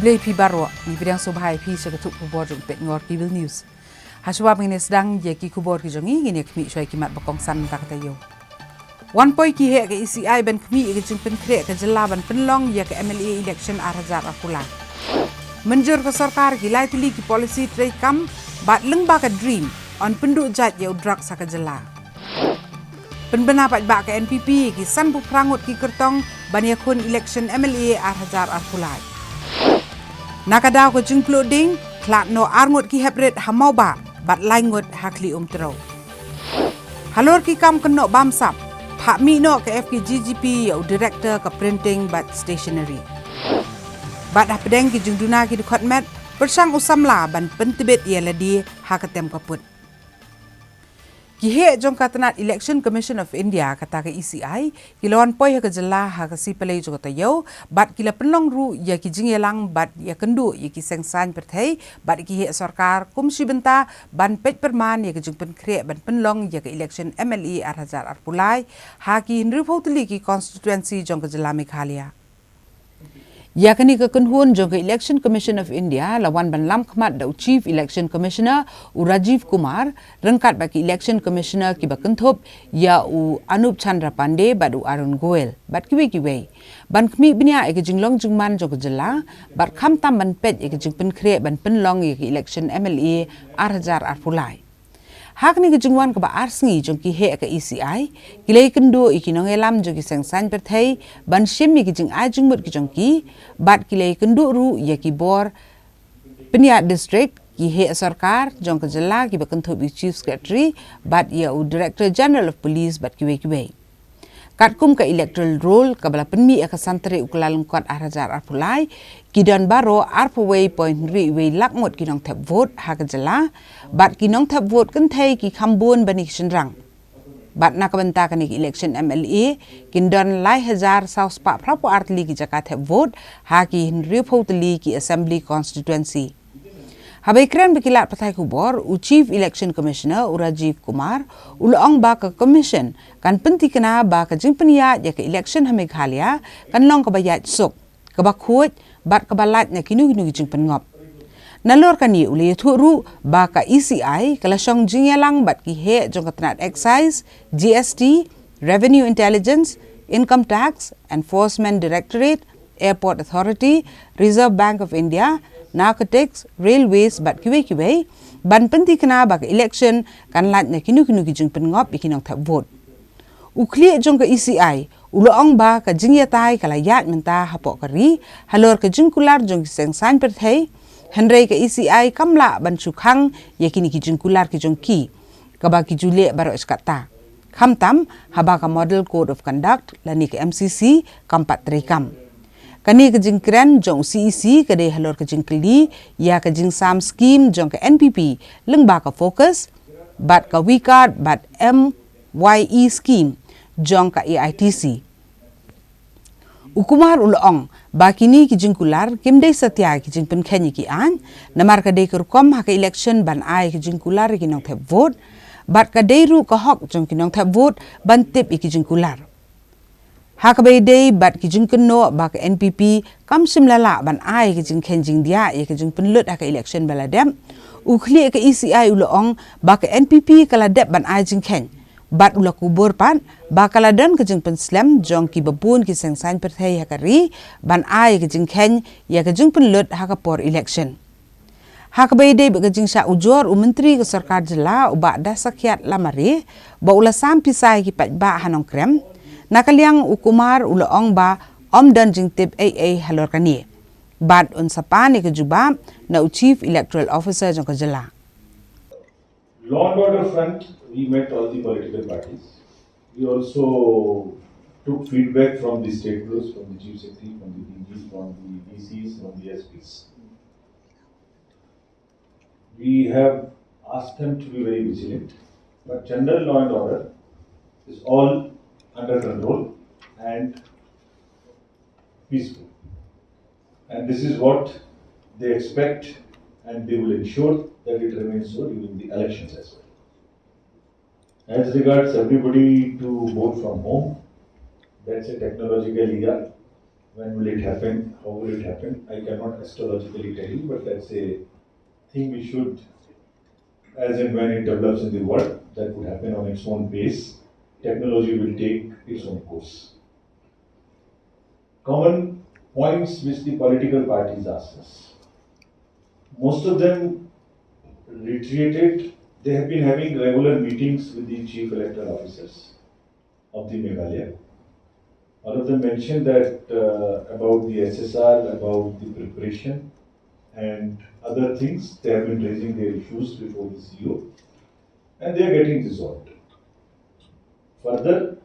Iblay pi barwa ni bidang sobhai pi sagatuk kubor jong pet ngor kibil news. Haswa mengini sedang ye ki kubor ki jongi ngini kmi syai kimat bakong san tak tayo. Wan poi ki he ke ECI ban kmi ke jing pen kre ke jelaban penlong ye ke MLA election arhajar akula. Menjur ke sarkar ki lai tili ki policy tray kam bat leng ba ka dream on penduk jat ye udrak sa ke jela. Penbena pat ba ke NPP ki san bu prangut ki kertong ban ye kun election MLA arhajar akula. Nakadaw ko jing clothing, klat no arngut ki hebret hamau ba, bat laingut hakli tero. Halor ki kam kenok bamsap, pak mi no ke FK GGP yau director ke printing bat stationery. Bat dah pedeng ki jing duna ki dukot met, bersang usamla ban pentibet ia ladi hakatem kaput. Kihe jong katanat Election Commission of India kata ke ECI, kilawan poi ke jela ha ke si pelai jo kata yo, bat kila penlong ru ya ki jingyelang bat ya kendu ya ki sengsan perthai, bat ki he sarkar kumsi benta ban pet perman ya ke jing pen kre ban penlong ya ke election MLA arhajar arpulai, ha ki hinru phautli ki constituency jong ke jela Meghalaya. Ya kini kekenhuan jong ke Election Commission of India lawan ban lam khmat da Chief Election Commissioner u Rajiv Kumar rengkat bagi Election Commissioner ki bakenthup ya u Anup Chandra Pandey bad u Arun Goel bat kiwe ban khmi bnia e ke jinglong jingman jong ke jela bat kham tam ban pet e ke jing pen kre ban penlong ye ke election MLA arhajar arpulai. Hak ni ke jingwan ke ba arsengi jong ki he ke ECI kilai kendo ikinong elam jong ki sengsan perthai ban shim ki jing ai jingmut ki jong ki bat kilai kendo ru ya ki bor Peniat district ki he sarkar jong ke jela ki bakenthup chief secretary bat ya u director general of police bat kiwe katkum ke electoral roll kabala penmi ka santre uklalang kwat arhajar arpulai kidan baro arpaway point we lakmot kinong thap vote ha ka jela bat kinong thap vote kan thai ki khambun banik shenrang bat nakabanta kan election MLA kindan lai hazar south pa prapo artli ki jaka thap vote ha ki hinri phautli ki assembly constituency. Habai keren bekilat patai kubor, u Chief Election Commissioner u Rajiv Kumar, ulong ba ka commission kan penti kena ba ka jingpeniat ya ka election ha Meghalaya kan long ka bayat sok, ka bakhut bat ka balat na kinu jingpen ngop. Nalor kan ni uli thuru ba ka ECI kalasong jingyalang bat ki he jong katnat excise, GST, Revenue Intelligence, Income Tax, Enforcement Directorate, Airport Authority, Reserve Bank of India, Narcotics, Railways bat kiwe ban penti kena ba election kan lat na kinu ki jing pengop ikinong thap vote. Ukli jong ka ECI uloong ba ka jingyatai kala yat menta hapo kari halor ka jingkular jong sengsan perthai henrei ka ECI kamla ban sukhang yakini ki jingkular ki jong ki ka ba ki jule baro iskata khamtam haba ka model code of conduct lani ka MCC kampat rekam. Kani ke jing kren jong CEC ke de halor ke jing keli ya ke jing sam scheme jong ke NPP leng ba ka focus bat ka WeCard bat MYE scheme jong ka AITC. Ukumar ulong ba kini ki jing kular kimdei satya ki jing pen khenyi ki an namar ka de kurkom ha ka election ban ai ki jing kular ki nong thap vote bat ka de ru ka hok jong ki nong thap vote ban tip ki jing kular. Hakabai day bat ki jing kenno ba ka NPP kam simlala ban ai ki jing khenjing dia ye ki jing penlut ha ka election baladem ukhli ka ECI ulong ba ka NPP kala dep ban ai jing khen bat ula kubur pan ba kala dan ki jing pen slam jong ki babun ki sengsan perthai ha ka ri ban ai ki jing khen ye ki jing penlut ha ka por election. Hakabai day ba ka jing sha ujor u menteri ka sarkar jela u ba da sakyat lamari ba ula sam pisai ki pat ba hanong krem nakaliang ukumar uloong ba omdan jingtip AA halor kani bat unsapani ke juba na Chief Electoral Officer jong kajela. Law and order front, we met all the political parties. We also took feedback from the state groups, from the chief secretary, from the DGs, from the DCs, from the SPs. We have asked them to be very vigilant, but general law and order is all under control and peaceful. And this is what they expect, and they will ensure that it remains so during the elections as well. As regards everybody to vote from home, that's a technological era. When will it happen? How will it happen? I cannot astrologically tell you, but that's a thing we should, as and when it develops in the world, that would happen on its own pace. Technology will take its own course. Common points which the political parties ask us. Most of them reiterated, they have been having regular meetings with the chief electoral officers of the Meghalaya. All of them mentioned that about the SSR, about the preparation and other things, they have been raising their issues before the CEO and they are getting resolved. Further,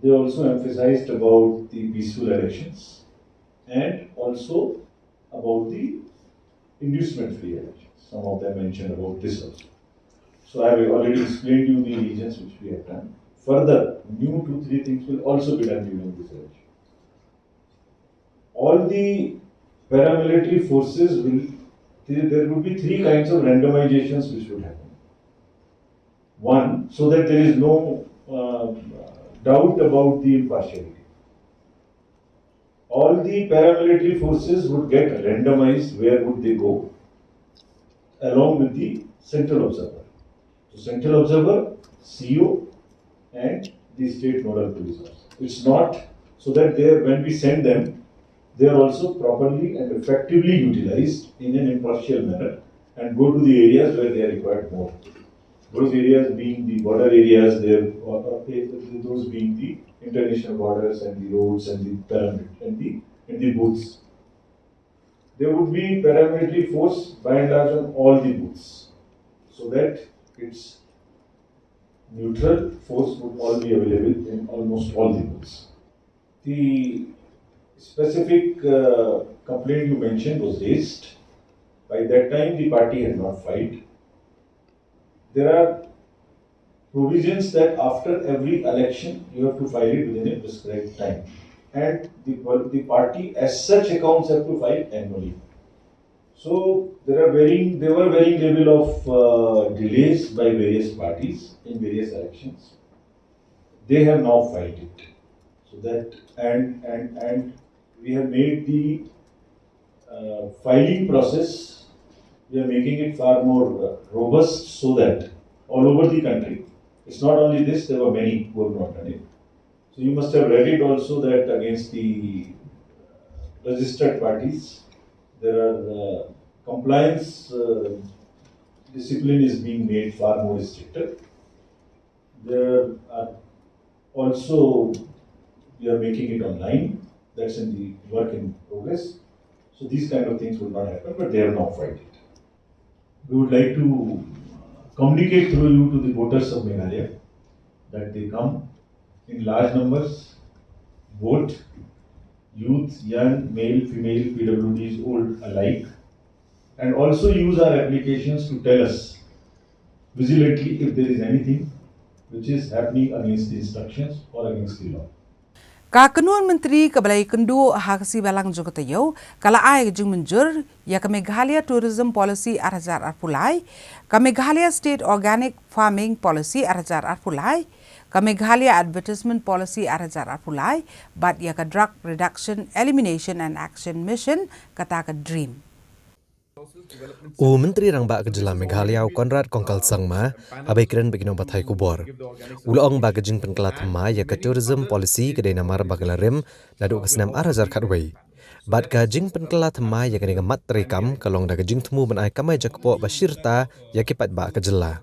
they also emphasized about the peaceful elections and also about the inducement-free elections. Some of them mentioned about this also. So I have already explained you the regions which we have done. Further, new 2-3 things will also be done during this election. All the paramilitary forces will, there would be 3 kinds of randomizations which would happen. One, so that there is no doubt about the impartiality. All the paramilitary forces would get randomized where would they go, along with the central observer. So central observer, CEO and the state nodal police officer. It's not so that when we send them, they are also properly and effectively utilized in an impartial manner and go to the areas where they are required more. Those areas being the border areas, those being the international borders and the roads and the paramilitary and the booths. There would be paramilitary force by and large on all the booths, so that its neutral force would all be available in almost all the booths. The specific complaint you mentioned was raised. By that time, the party had not filed. There are provisions that after every election, you have to file it within a prescribed time. And the party as such accounts have to file annually. So there were varying level of delays by various parties in various elections. They have now filed it. So that and we have made the filing process, we are making it far more robust so that all over the country, it's not only this, there were many who have not done it. So you must have read it also that against the registered parties, there are compliance discipline is being made far more stricter. There are also, we are making it online, that's in the work in progress. So these kind of things will not happen, but they have now filed it. We would like to communicate through you to the voters of Meghalaya that they come in large numbers, vote, youth, young, male, female, PWDs, old alike, and also use our applications to tell us vigilantly if there is anything which is happening against the instructions or against the law. Kakenuan Menteri Kabalai Kendu Hakasi Balang Jogotayo, Kala Ai Jung Menjur, Ya Meghalaya Tourism Policy Arhajar Arpulai, Meghalaya State Organic Farming Policy Arhajar Arpulai, Meghalaya Advertisement Policy Arhajar Arpulai, but Ya Drug Reduction, Elimination and Action Mission, Kataka Dream. Menteri Rangba Kejela Meghalaya Konrad Kongkal Sangma abai keren begino bathai kubor. Ulong bagajing penkelat ma ya ke tourism policy kedai namar bagalarem nadu kesenam arhajar katway. Bat gajing penkelat ma ya kene gamat terekam kalong da gajing temu benai kamai jakpo basirta ya ke pat ba kejela.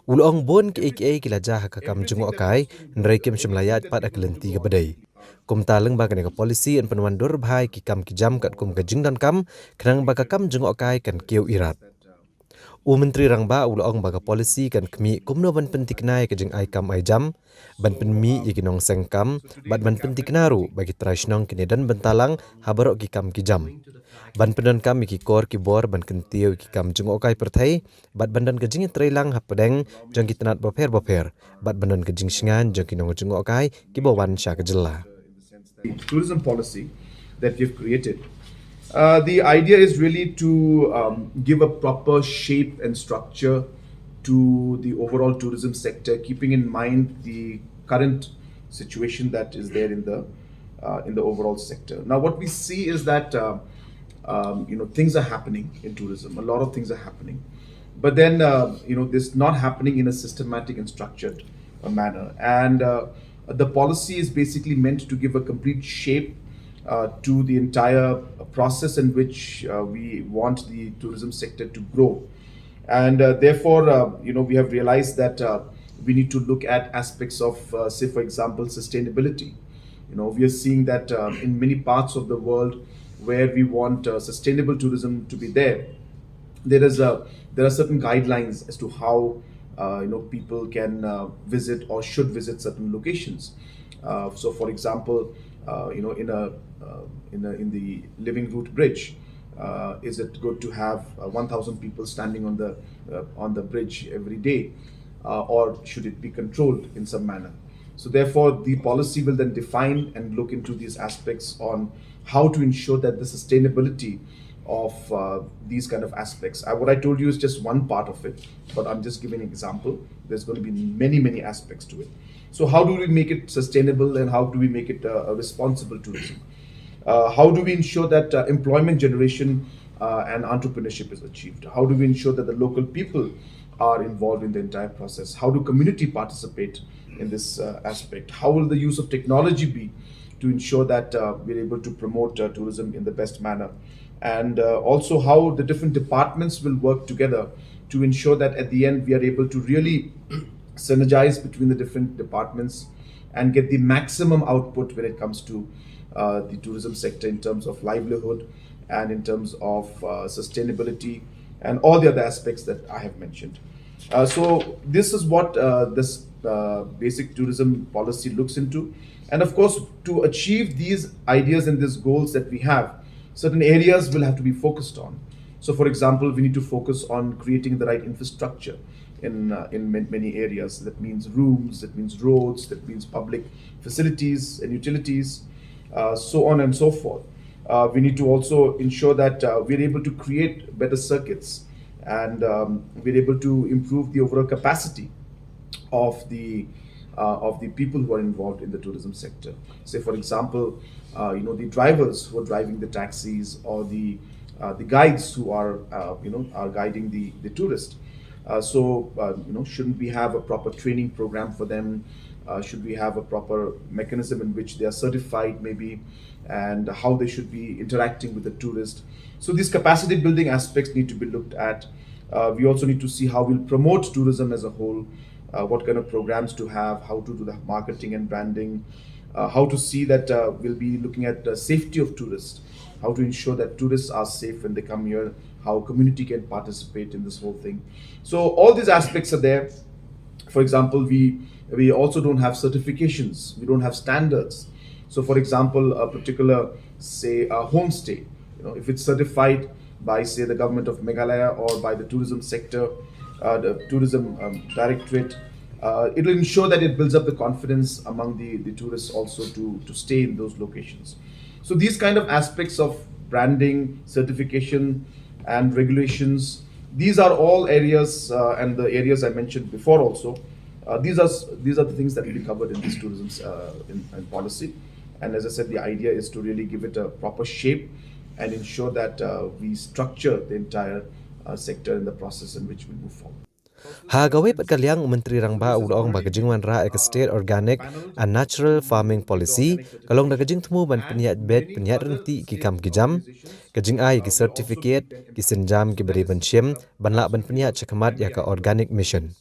Ulong bon ke aka kilajah kakam jengok kai nreikim semlayat pat akelenti ke bedai. Kum taleng bagan ke polisi en penwandur bhai ki kam ki jam kat kum gajing dan kam kenang baga kam jengok kai kan kiau irat. Menteri Rangba ulong baga polisi kan kemi kumno ban pentiknai ke jeng ai kam ai jam ban penmi yiginong sengkam bat ban pentiknaru bagi traisnong kini dan bentalang habarok ki kam ki jam. Ban pendan kam ki kor ki bor ban kentiu ki kam jengok kai perthai bat bandan gajing trailang hapedeng jeng ki tenat boper bat bandan gajing singan jeng ki nong jengok kai ki bawan sya kejela. Tourism policy that we've created. The idea is really to give a proper shape and structure to the overall tourism sector, keeping in mind the current situation that is there in the in the overall sector. Now, what we see is that things are happening in tourism. A lot of things are happening, but then this not happening in a systematic and structured manner. And the policy is basically meant to give a complete shape to the entire process in which we want the tourism sector to grow. And therefore, we have realized that we need to look at aspects of, say, for example, sustainability. We are seeing that in many parts of the world where we want sustainable tourism to be there are certain guidelines as to how people can visit or should visit certain locations. So, for example, in the Living Root Bridge, is it good to have 1,000 people standing on the bridge every day, or should it be controlled in some manner? So therefore, the policy will then define and look into these aspects on how to ensure that the sustainability of these kind of aspects. What I told you is just one part of it, but I'm just giving an example. There's going to be many aspects to it. So how do we make it sustainable, and how do we make it a responsible tourism? How do we ensure that employment generation and entrepreneurship is achieved? How do we ensure that the local people are involved in the entire process? How do community participate in this aspect? How will the use of technology be to ensure that we're able to promote tourism in the best manner? And also how the different departments will work together to ensure that at the end we are able to really synergize between the different departments and get the maximum output when it comes to the tourism sector in terms of livelihood and in terms of sustainability and all the other aspects that I have mentioned. So this is what this basic tourism policy looks into. And of course, to achieve these ideas and these goals that we have, certain areas will have to be focused on. So for example, we need to focus on creating the right infrastructure in many areas. That means rooms, that means roads, that means public facilities and utilities, so on and so forth. We need to also ensure that we're able to create better circuits, and we're able to improve the overall capacity of the people who are involved in the tourism sector. Say, for example, the drivers who are driving the taxis, or the guides who are guiding the tourist. Shouldn't we have a proper training program for them? Should we have a proper mechanism in which they are certified, maybe, and how they should be interacting with the tourist? So these capacity building aspects need to be looked at. We also need to see how we'll promote tourism as a whole, what kind of programs to have, how to do the marketing and branding, how to see that we'll be looking at the safety of tourists, how to ensure that tourists are safe when they come here, how community can participate in this whole thing. So all these aspects are there. For example, we also don't have certifications, we don't have standards. So for example, a particular, say, a homestay, if it's certified by, say, the government of Meghalaya or by the tourism sector, the tourism directorate, it will ensure that it builds up the confidence among the tourists also to stay in those locations. So these kind of aspects of branding, certification, and regulations, these are all areas, and the areas I mentioned before also, these are the things that will be covered in this tourism in policy. And as I said, the idea is to really give it a proper shape and ensure that we structure the entire sector in the process in which we move forward. Hagawe Patkaliang Menteri Rangba Ulong Bagajingwan Ra Ek State Organic and Natural Farming Policy kalong nagajing temu ban peniat bed peniat renti ki kam ki jam kajing ai ki certificate ki senjam ki beri ban siem ban la ban peniat cekamat ya ka organic mission.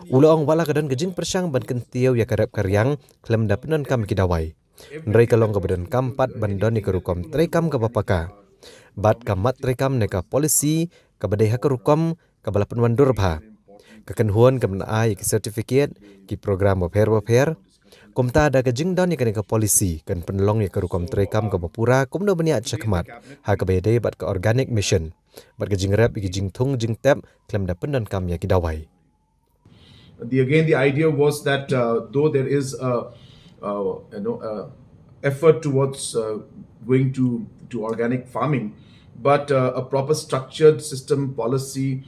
Ulong wala kadan gajing persang ban kentiau ya karep karyang klem dapenon kam ki dawai. Nrai kalong ka badan kampat bandon ni kerukom trekam ka bapaka. Bat kamat trekam neka policy ka badai ha kerukom ka balapan wandurba. Kekenhuan kemenai ki certificate ki program waper komta ada kajing don ni ka polisi kan penlong ya kerukom trekam ka bapura kumno baniat cekmat ha ka bede bat ka organic mission bat kajing rep ki jing thung jing tep klem da pendon kam ya ki dawai. The idea was that though there is effort towards going to organic farming, but a proper structured system, policy,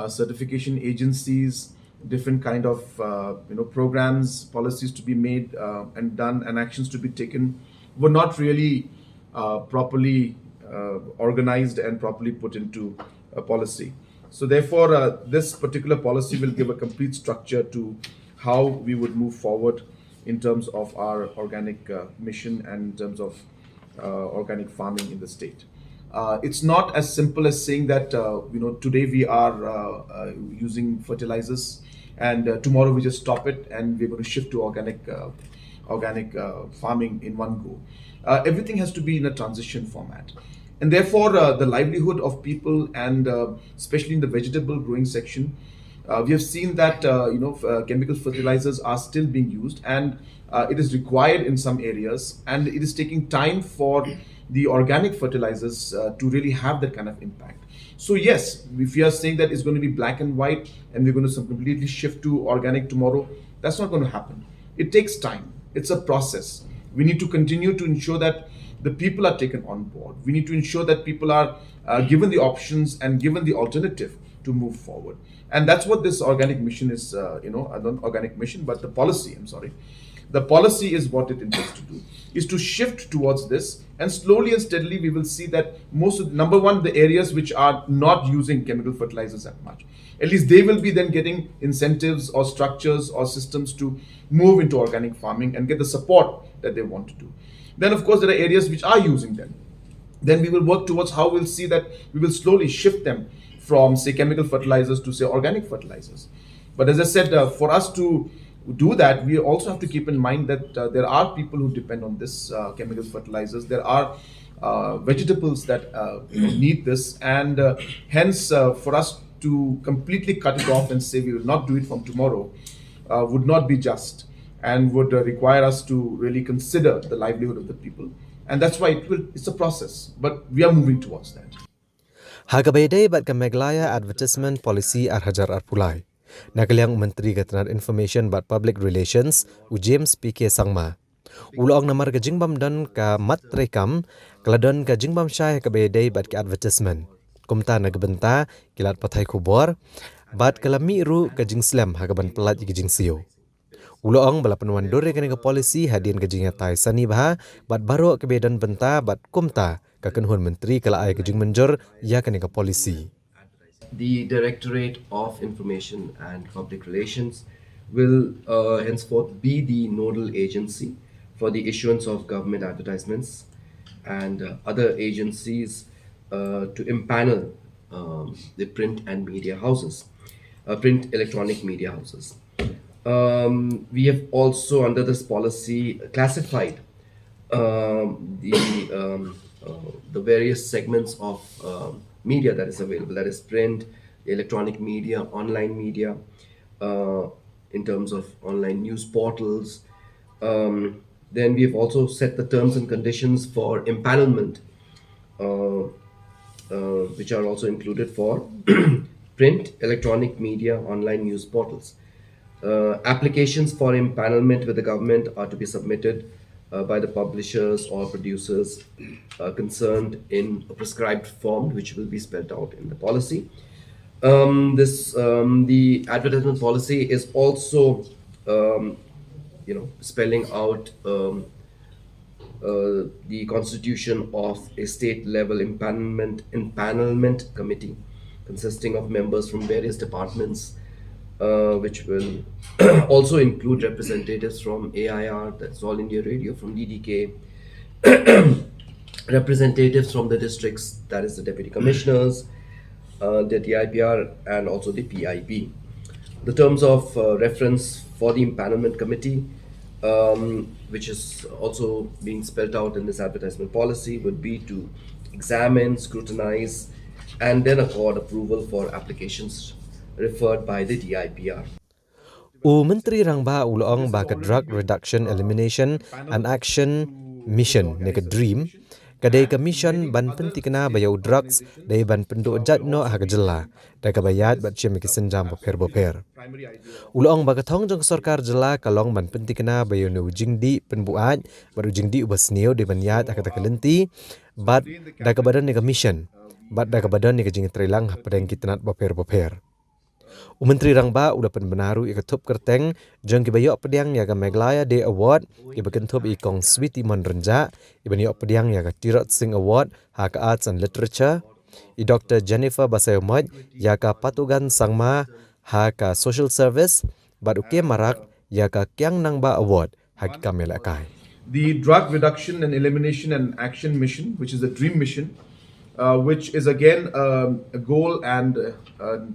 certification agencies, different kind of programs, policies to be made and done, and actions to be taken were not really properly organized and properly put into a policy. So therefore, this particular policy will give a complete structure to how we would move forward in terms of our organic mission and in terms of organic farming in the state. It's not as simple as saying that today we are using fertilizers and tomorrow we just stop it and we're going to shift to organic farming in one go. Everything has to be in a transition format. And therefore, the livelihood of people and especially in the vegetable growing section, we have seen that chemical fertilizers are still being used and it is required in some areas, and it is taking time for the organic fertilizers to really have that kind of impact. So yes, if we are saying that it's going to be black and white and we're going to completely shift to organic tomorrow, that's not going to happen. It takes time. It's a process. We need to continue to ensure that the people are taken on board. We need to ensure that people are given the options and given the alternative to move forward. And that's what this organic mission is, not organic mission, but the policy, I'm sorry. The policy is what it intends to do, is to shift towards this, and slowly and steadily we will see that number one, the areas which are not using chemical fertilizers that much, at least they will be then getting incentives or structures or systems to move into organic farming and get the support that they want to do. Then of course there are areas which are using them. Then we will work towards how we'll see that we will slowly shift them from say chemical fertilizers to say organic fertilizers. But as I said, for us to do that, we also have to keep in mind that there are people who depend on this chemical fertilizers. There are vegetables that need this, and hence for us to completely cut it off and say we will not do it from tomorrow would not be just, and would require us to really consider the livelihood of the people. And that's why it's a process, but we are moving towards that. Hagabede bat Meglaya advertisement policy Hajar Arpulai. Nagaliang Menteri Ketenaga Information bat Public Relations James PK Sangma. Ulong namar ke jingbam dan ka mat rekam keladon ke jingbam syai ke bedai bat ke advertisement. Kumta nagbenta kilat pathai kubor bat kelami ru ke jingslam hagaban pelat ke jingsio. Ulong bala penuan dore ke polisi hadian ke jingya tai sani bah bat baro ke bedan benta bat kumta ke kenhun menteri kala ai ke jing menjor ya ke polisi. The Directorate of Information and Public Relations will henceforth be the nodal agency for the issuance of government advertisements and other agencies to impanel the print and media houses, print electronic media houses. We have also, under this policy, classified the various segments of media that is available, that is print, electronic media, online media, in terms of online news portals. Then we have also set the terms and conditions for empanelment, which are also included for print, electronic media, online news portals. Applications for empanelment with the government are to be submitted by the publishers or producers concerned in a prescribed form, which will be spelled out in the policy. The advertisement policy is also, spelling out the constitution of a state-level empanelment committee consisting of members from various departments, which will also include representatives from AIR, that's All India Radio, from DDK, representatives from the districts, that is the deputy commissioners, the DIPR, and also the PIB. The terms of reference for the empanelment committee, which is also being spelled out in this advertisement policy, would be to examine, scrutinize, and then accord approval for applications referred by the DIPR. Menteri Rangba Ulong ba Drug Reduction Elimination and Action Mission nega DREAM kadai commission ban pentikna bayau drugs dai ban penduk jatno hagajela da kabayat bat chem kisenjam boper. Ulong ba kathong jong sarkar jela kalong ban pentikna bayau no jingdi penbuat baru jingdi ubasneo de banyat akatakalenti bat da kabadan nega mission bat da kabadan nega jing trilang hapadang kitnat boper. Menteri Rangba udah penbenaru iketup kerteng jeng kibayok pediang yaga Meglaya Day Award ibakentup ikong Sweety Monrenja ibaniyok pediang yaga Tirot Singh Award haka Arts and Literature i Dr. Jennifer Basayomoj yaga Patugan Sangma haka Social Service bat uke marak yaga Kyang Nangba Award haki Kamelakai. The Drug Reduction and Elimination and Action Mission, which is the DREAM mission, which is again a goal and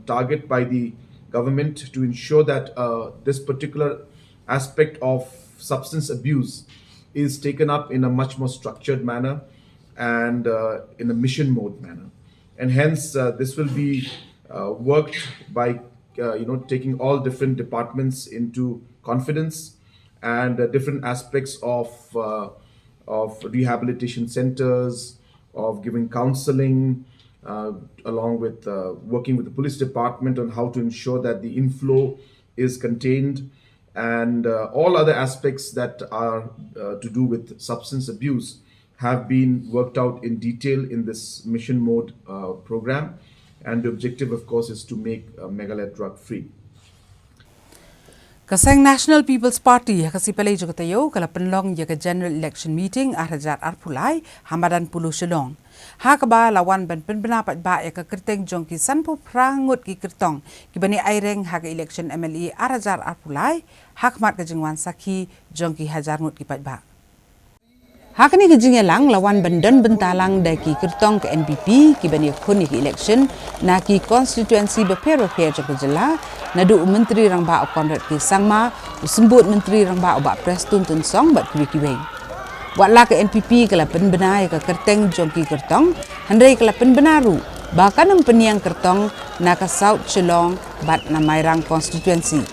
target by the government to ensure that this particular aspect of substance abuse is taken up in a much more structured manner and in a mission mode manner. And hence, this will be worked by taking all different departments into confidence and different aspects of rehabilitation centers, of giving counseling, along with working with the police department on how to ensure that the inflow is contained, and all other aspects that are to do with substance abuse have been worked out in detail in this mission mode program. And the objective, of course, is to make Meghalaya drug free. Kaseng National People's Party kasi palay juga tayo kala penlong jaga general election meeting arajat arpulai Hamadan Pulu Shillong. Hakaba lawan ban penbenapat ba ya kerteng jong ki sanpo prangut ki kertong ki bani aireng hak election MLA arajat arpulai hakmat ka jingwan saki jong ki hajar ngut ki pat ba. Hakani kejingnya lang lawan bendan bentalang daki kertong ke NPP ki bani khuni ki election na ki constituency bepero pia jok jela nadu menteri rangba Conrad ki sangma usembut menteri rangba obak Preston Tun Song bat kiwi-kiwi. Watla ke NPP kala penbenai ke kerteng jong ki kertong handai kala penbenaru bahkan peniang kertong na ka South Shillong bat na Mairang constituency.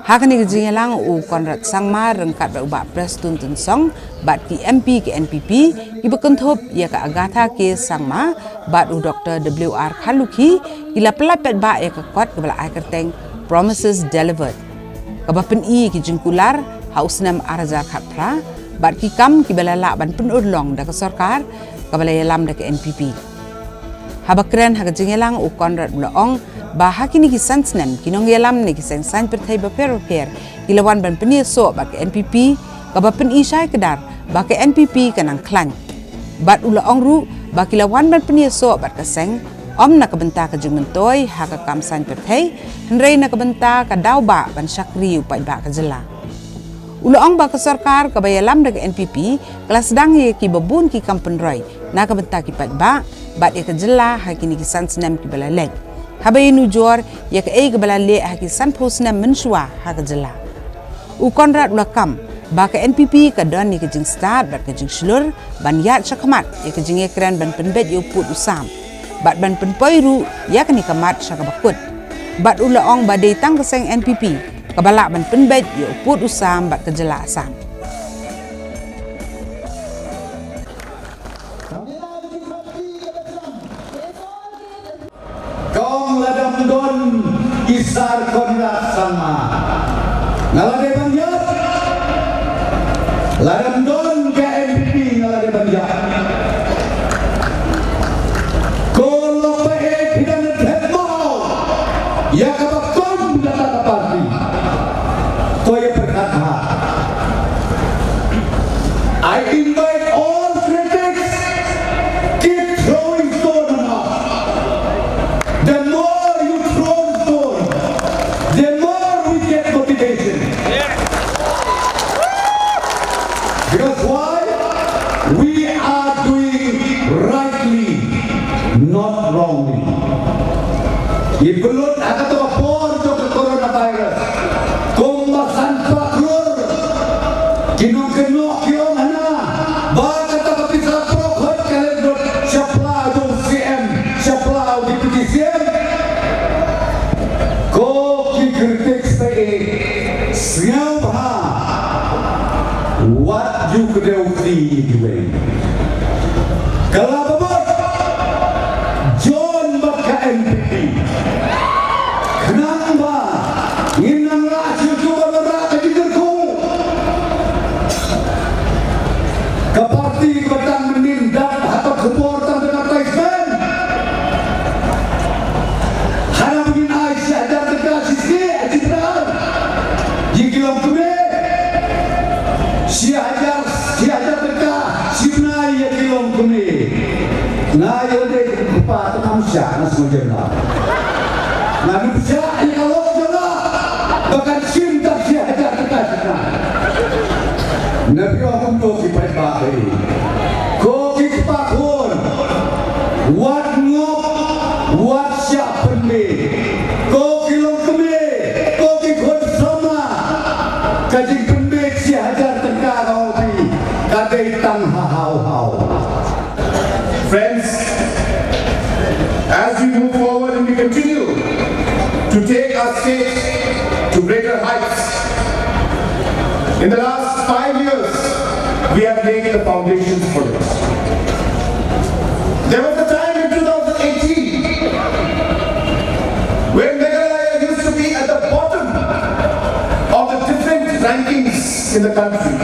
Hakani kejingnya lang Conrad sangma rengkat ba obak Preston Tun Song bat ki MP ke NPP ibekenthop ya ka Agatha ke sangma bat Dr. WR Khaluki ila pelapet ba ya ka kot ke bala ai kerteng promises delivered. Kabapen i ki jingkular hausnam arajar khapra bat ki kam ki bala la ban pen urlong da ka sarkar ka bala yalam da ka NPP. Habakren hagajingelang Conrad Blaong ba hakini ki sansnem kinong yalam ni ki san perthai ba pero kilawan ban peni so ba ka NPP kabapen i syai kedar ba ka NPP kanang klan bat ulaong ru ba kilawan ban peni so ba ka seng om na kabenta ka jing mentoy haka kam san perthai hendrei na kabenta ka daw ba ban syakri upai ba ka jela ulaong ba ka sarkar ka bayalam da ka NPP kelas dang ye ki babun ki kampen roy na kabenta ki pat ba bat ye ka jela hakini ki sansnem ki bala leg habay nujor ya ka ay kabala le haki san posna mensua haka jela Conrad ulakam ba ka NPP ka don ni ka jing start bat ka jing slur ban yat syakmat ya ka jing ekran ban penbet yo put usam bat ban penpoiru ya ka ni kamat syaka bakut bat ulaong ba day tang keseng NPP kabala ban penbet yo put usam bat ka jela asam. Don isar Conrad sama ngalade banjat ladam don ke NPP ngalade banjat kalau pae tidak terhemo ya kapan data parti to ya berkata I invite all critics keep throwing stone on us the more the more we get motivation. Because why? We are doing rightly, not wrongly. If you look at the report of the coronavirus, kumbasan pakur, kinong-kinong yung ana, bakit ang kapisang prokhot kalendot siya plado CM, siya plado Deputy CM, critics say, what you could have seen. Kalababot, John Baka NPP. Kenapa? Inang rasyo juga berat di derku. Keparti batang menindak atau keportan dengan advertisement. Hanya begini Aisyah dan nupsa na semua na. Na nupsa ini kalau jana bahkan cinta sia ada terkasih. Nabi akan tu kita pakai. Ko kita pakun. Wat ngop, wat siap pembe. Ko kilong kembe, ko kikut sama. Kajing pembe sia ada terkau bi. Kadai tang hau. Friends, as we move forward and we continue to take our state to greater heights, in the last 5 years, we have laid the foundations for it. There was a time in 2018 when Meghalaya used to be at the bottom of the different rankings in the country.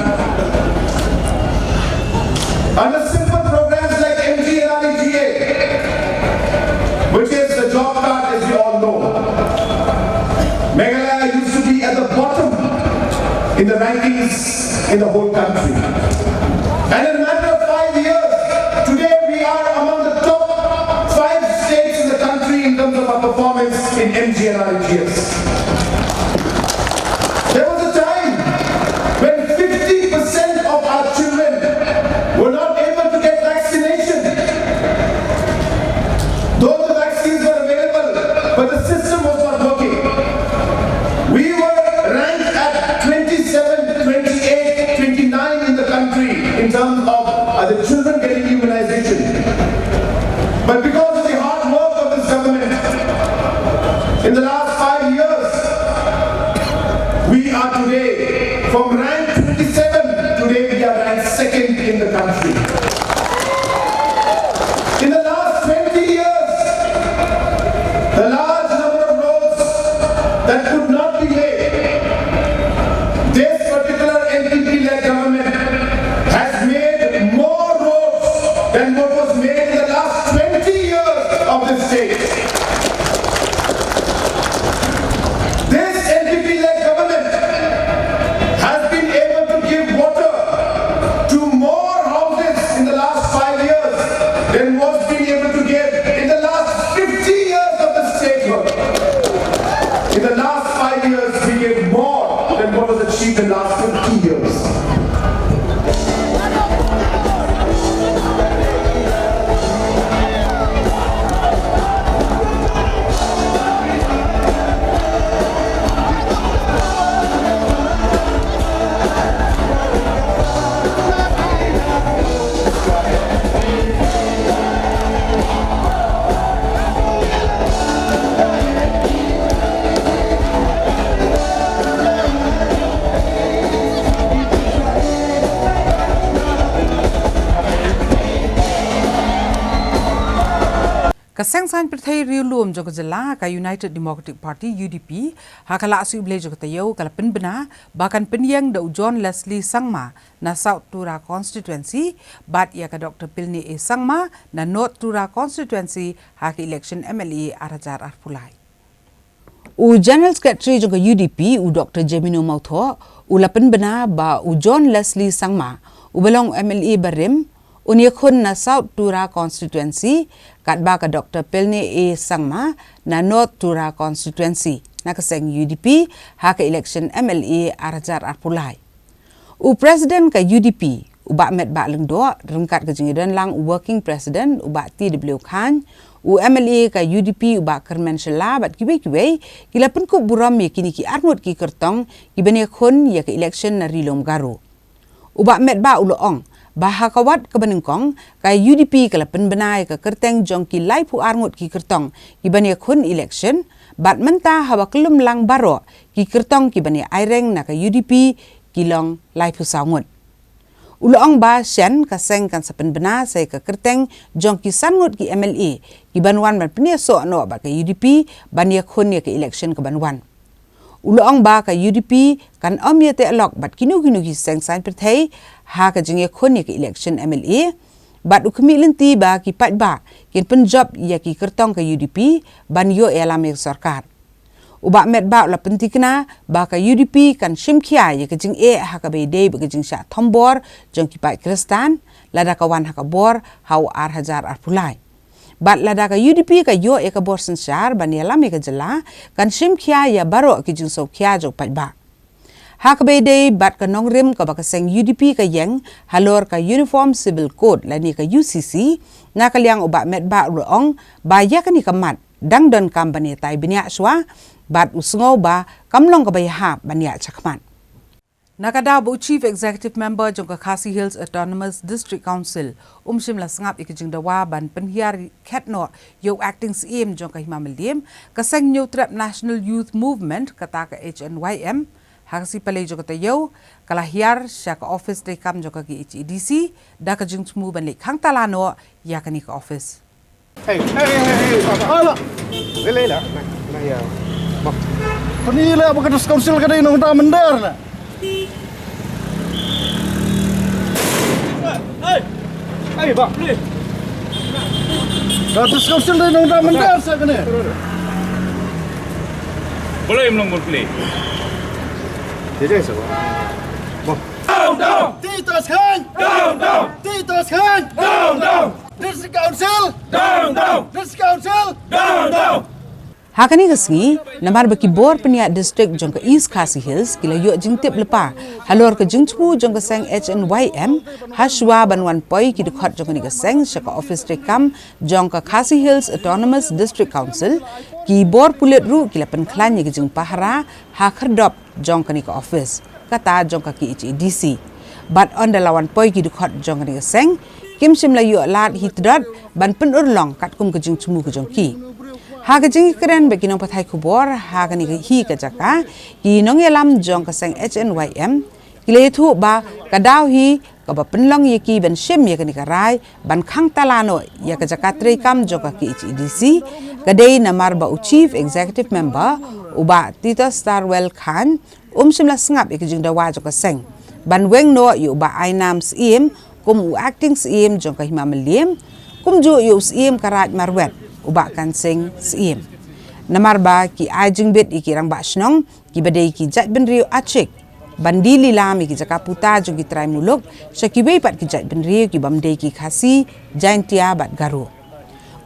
Under simple programs like MGNREGA, which is the job card as you all know, Meghalaya used to be at the bottom in the rankings in the whole country. And in a matter of 5 years, today we are among the top 5 states in the country in terms of our performance in MGNREGS. There was a time when 50% of our children were not able to get vaccination. Though the vaccines were available, but the system was not working. We were ranked at 27, 28, 29 in the country in terms of the children getting immunization. But because of the hard work of this government, in the last 5 years, we are today from rank 27, today we are ranked second in the country. In the last 20 years, the large number of roads that could not be made, this particular NPP-led government has made more roads than what was made in the last 20 years of this state. This NPP-led government has been able to give water to more houses in the last 5 years than was being able to give in the last 50 years of the statehood. In the last 5 years, we gave more than what was achieved in the last 50 years. Kasengsan perthai riulum jog jela ka United Democratic Party UDP hakala asu ble jog tayo kala penbena bahkan penyang da John Leslie Sangma na South Tura constituency bat ya ka Dr. Pilni A Sangma na North Tura constituency hak election MLA arajar arpulai. U General Secretary jog UDP u Dr. Jemino Mautho u la penbena ba u John Leslie Sangma u belong MLA Barim Uniakun na South Tura constituency katba ka Dr. Pilni A Sangma na North Tura constituency nakaseng UDP haka election MLA arajar arpulai. U President ka UDP uba met ba lengdo rengkat ke jingidan lang working president uba TW Khan u MLA ka UDP uba Kermen Shela bat kiwe kila pun ko buram ye kini ki armut ki kertong ibane khon ya ka election na rilom garu. Uba met ba uloong bahakawat kebenengkong kay UDP kalapan benay ka kerteng jong ki lai pu arngut ki kertong ki bani khun election bat menta hawa kelum lang baro ki kertong ki bani aireng na ka UDP kilong lai pu sangut uloong ba shen ka seng kan sapen bena sai ka kerteng jong ki sangut ki MLA ki banwan ban penia so no ba ka UDP bani khun ya ka election ka banwan uloong ba ka UDP kan omye te alok bat kinu ki seng sign perthai ha ka jinge khon ya ka election MLA bat ukmi lenti ba ki pat ba kin Punjab ya ki kertong ka UDP ban yo elam ya sarkar uba met ba la pentikna ba ka UDP kan shimkhia ya ka jing ha ka be dei ba ka jing sha thombor jong ki pai kristan lada kawan ha ka bor hau ar hajar ar pulai bat lada ka UDP ka yo e ka borsan syar ban ya lam ka jela kan sim khia ya baro ki jing so khia jok pat ba hak be day bat ka nong rim ka ba ka seng UDP ka yang halor ka uniform civil code la ni ka UCC na ka liang uba met ba ruong ba ya ka ni ka mat dang don company tai binya swa bat usngo ba kamlong ka ba ya ban ya chakman Nakadabu Chief Executive Member Jongka Khasi Hills Autonomous District Council Shimla Sangap ikijing dawa ban penhiar Ketno yo acting CM Jongka Himamaliem kaseng New Trap National Youth Movement kataka HNYM hagsi pale jongka tayo kalahiar syaka office de kam jongka ki HEDC da kajing tmu ban lek hang talano yakani ka office Hey, ala. Leila. Nah ya. Penila bekas council kada inong ta mendar na. Hey, Pak, please. Ratus council dah nong mendar sa kene. Boleh melong play. Jadi apa? Down. Titus Khan. Down. Titus Khan. Down. District Council. Down. District Council. Down. Hakani kasngi namar baki bor penia district jongka East Khasi Hills kila yo jingtip lepa halor ka jingchu jongka seng HNYM hashwa banwan poi ki dikhat jongka ni ka seng shaka office rekam jongka Khasi Hills Autonomous District Council ki bor pulet ru kila penklan ni jing pahara ha khardop jongka ni ka office kata jongka ki HEDC but on the lawan poi ki dikhat jongka ni ka seng kim simla yo lat hitrat ban pen urlong kat kum ka jingchu mu ka jongki Hagajing keren bagi nong pathai kubor hagani hi kajaka ki nong yalam jong kaseng HNYM kile thu ba kadaw hi ka ba penlong yeki ban shem yakani karai ban khang talano ya kajaka trekam jong ka ki HEDC kadai namar ba Chief Executive Member uba Tito Starwell Khan shimla sngap ikijing dawa jong kaseng ban weng no yu ba ainam CM kum acting CM jong ka Himamaliem kum ju yu CM karat marwet uba kan sing CM namar ba ki ajing bet ikirang ba snong ki badai ki jat benrio achik bandili lam ki jaka puta jo ki trai muluk sakibe pat ki jat benrio ki bamdei ki khasi jaintia bat garu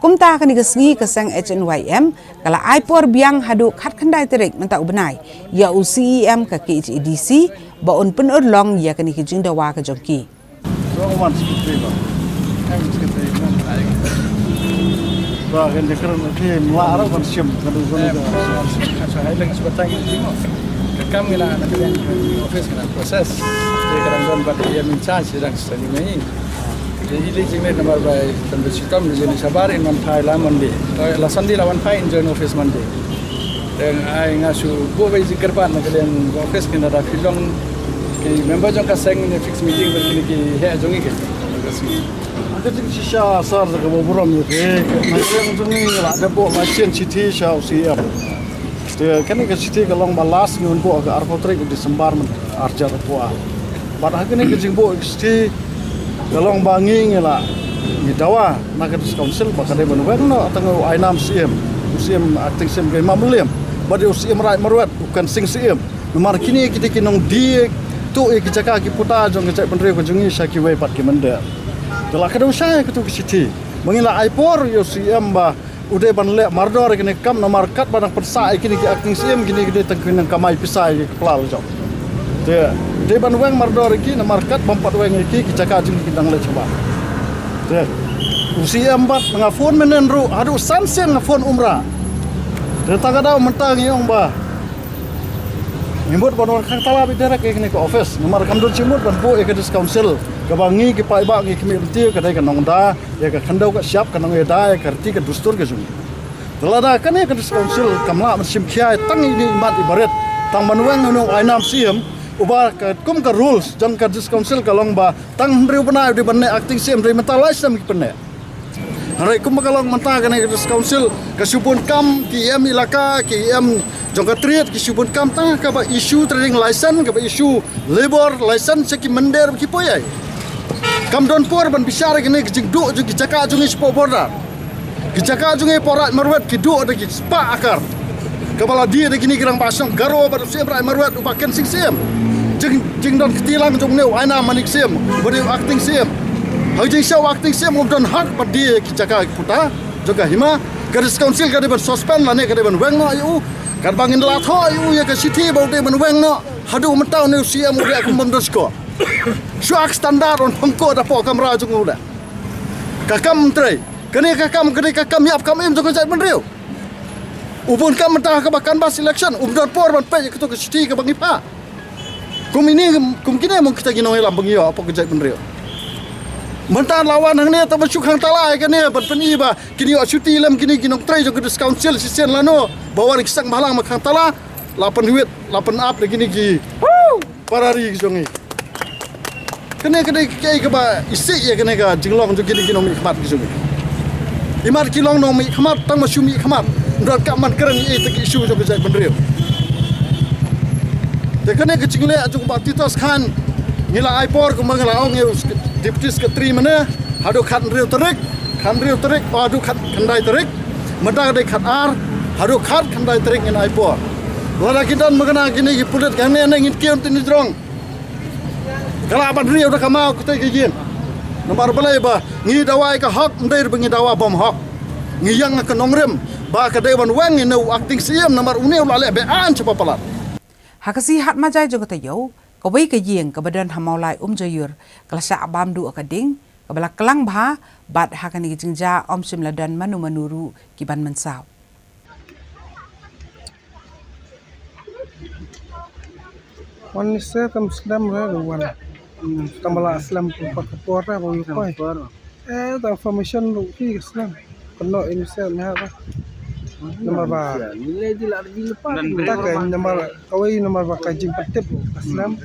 kumta kan igasngi kasang HNYM kala aipor biang hadu khat khandai terek menta ubnai ya UCEM ka ki HEDC ba on pen urlong ya kan ki jing dawa ka jongki Bahkan dekeran ke melarang kan siam kalau saya lagi sebatang kami lah nak yang office kena proses dekeran don pada dia minta sedang sedang ini jadi ini jenis nomor baik dan bersikap jenis sabar in mantai laman di lasan di lawan pai in join office mandi dan ai ngasu go baik zikir pan nak kalian office kena ada filong ke member jong kaseng ni fix meeting berkini ki he jongi ke Ada sisa asar ke beberapa ni. Macam tu ni lah ada buat macam citi sah usia. Dia kan ke citi kalau balas ni untuk ke arpotrik di sembar arjar buat. Pada hari ni kerja buat citi kalau bangi ni lah. Ni dawa nak ke council bakal dia menuang no atau ainam CM acting CM ke Himamaliem. Badi CM rai marwat bukan sing CM. Nomor kini kita kinong dia tu ikijaka ki puta jong ke cak pendiri ko jongi syaki wei pat ki menda. Kalau kadang saya ketu ke citi, mengira aipor yo CM ba udah ban le mardor kini kam nomor kat banang persa kini ki acting CM kini gede tengkin kamai pisai ki pelal jok. Dia ban weng mardor ki nomor kat bompat weng ki caka jing ki dang le coba. Dia CM bat ngafon menen ru adu sansen ngafon umrah. Dia tagada mentang yong ba. Nyebut banwan khang tala bidara ke kini ke office nomor kam dun cimut ban bo ke dis council ke bangi ke pai ba ngi kemi benti ke dai ke nongda ya ke khandau ke siap ke nong eda ke kerti ke dustur ke jung telada kan ke dis council kamla mesim khia tang ini mat ibarat tang manuang no ainam CM uba ke kum ke rules jang ke dis council ke long ba tang riu bana di banne acting CM ri mental islam ki penne hari kum kalong menta ke dis council ke supun kam KM ilaka KM jangka triat ki subun kam tang ka ba issue trading license ka ba issue labor license ki mender ki poyai kam don por ban bisar ki ne ki du ju ki jaka ju ni spo border ki jaka ju ni porat marwat ki du de ki spa akar ka bala dia de ki ni girang basong garo ba sem rai marwat upaken sing sem jing don ketilang jong ne aina manik sem bodi acting sem hajing show acting sem don hak ba dia ki jaka ki puta juga hima garis council kada ban suspend la ne kada ban weng no ayu kad bangin la tho ayu ya ka city bau de ban weng no hadu mentau ne usia mu dia kumbam dosko shuak standard on pangko da po kamera jung uda kakam tre kene kakam yap kam im jong jai ban riu ubun kam mentah ka bakan bas election umdon por ban pe ke to ka city ka bangi pa kum kini mo kita gino lam bangi apa ke jai ban riu mentah lawan hang ne ta basuk hang talai ka ne ban peni ba kini o cuti lam kini ginong trai jong garis council sisen lano bawa ni kisang malang mak hang tala 8 huit 8 up lagi ni gi parari jongi kene kai ka ba isi ya kene ka jinglong jo kini mi khamat gi jongi imar kilong no mi khamat tang masumi khamat ndot ka man keren e te isu jo jai ban riu te kene ke jingle jo ba titos khan ngila ai por ko mangala ong deputy secretary mana hadu khat riu tarik hadu khat khandai tarik mata de khat ar hadu khat khandai tarik ngin ai por wala kitan magana kini ki pulit kane ngin kion tin drong kala ban riu da kamau kutai ke yin nomor balai ba ngi dawai ka hok ndai bengi dawa bom hok ngi yang ka nongrem ba ka dewan wang ni no acting siam nomor uneu la le be an chapa palat Hakasi hat majai jogata yo kawai ka yeng ka badan hamaulai joyur kalasa abam du akading kabala kelang bha bat hakani jingja omsim ladan manuru kiban mensau Wan se tam Islam ra wan tambala Islam ko pakapora ko koi ta information lu fi Islam kono inse me ha nomor ba nilai di la di lepas ta ka nomor kawai nomor ba ka jing patip Islam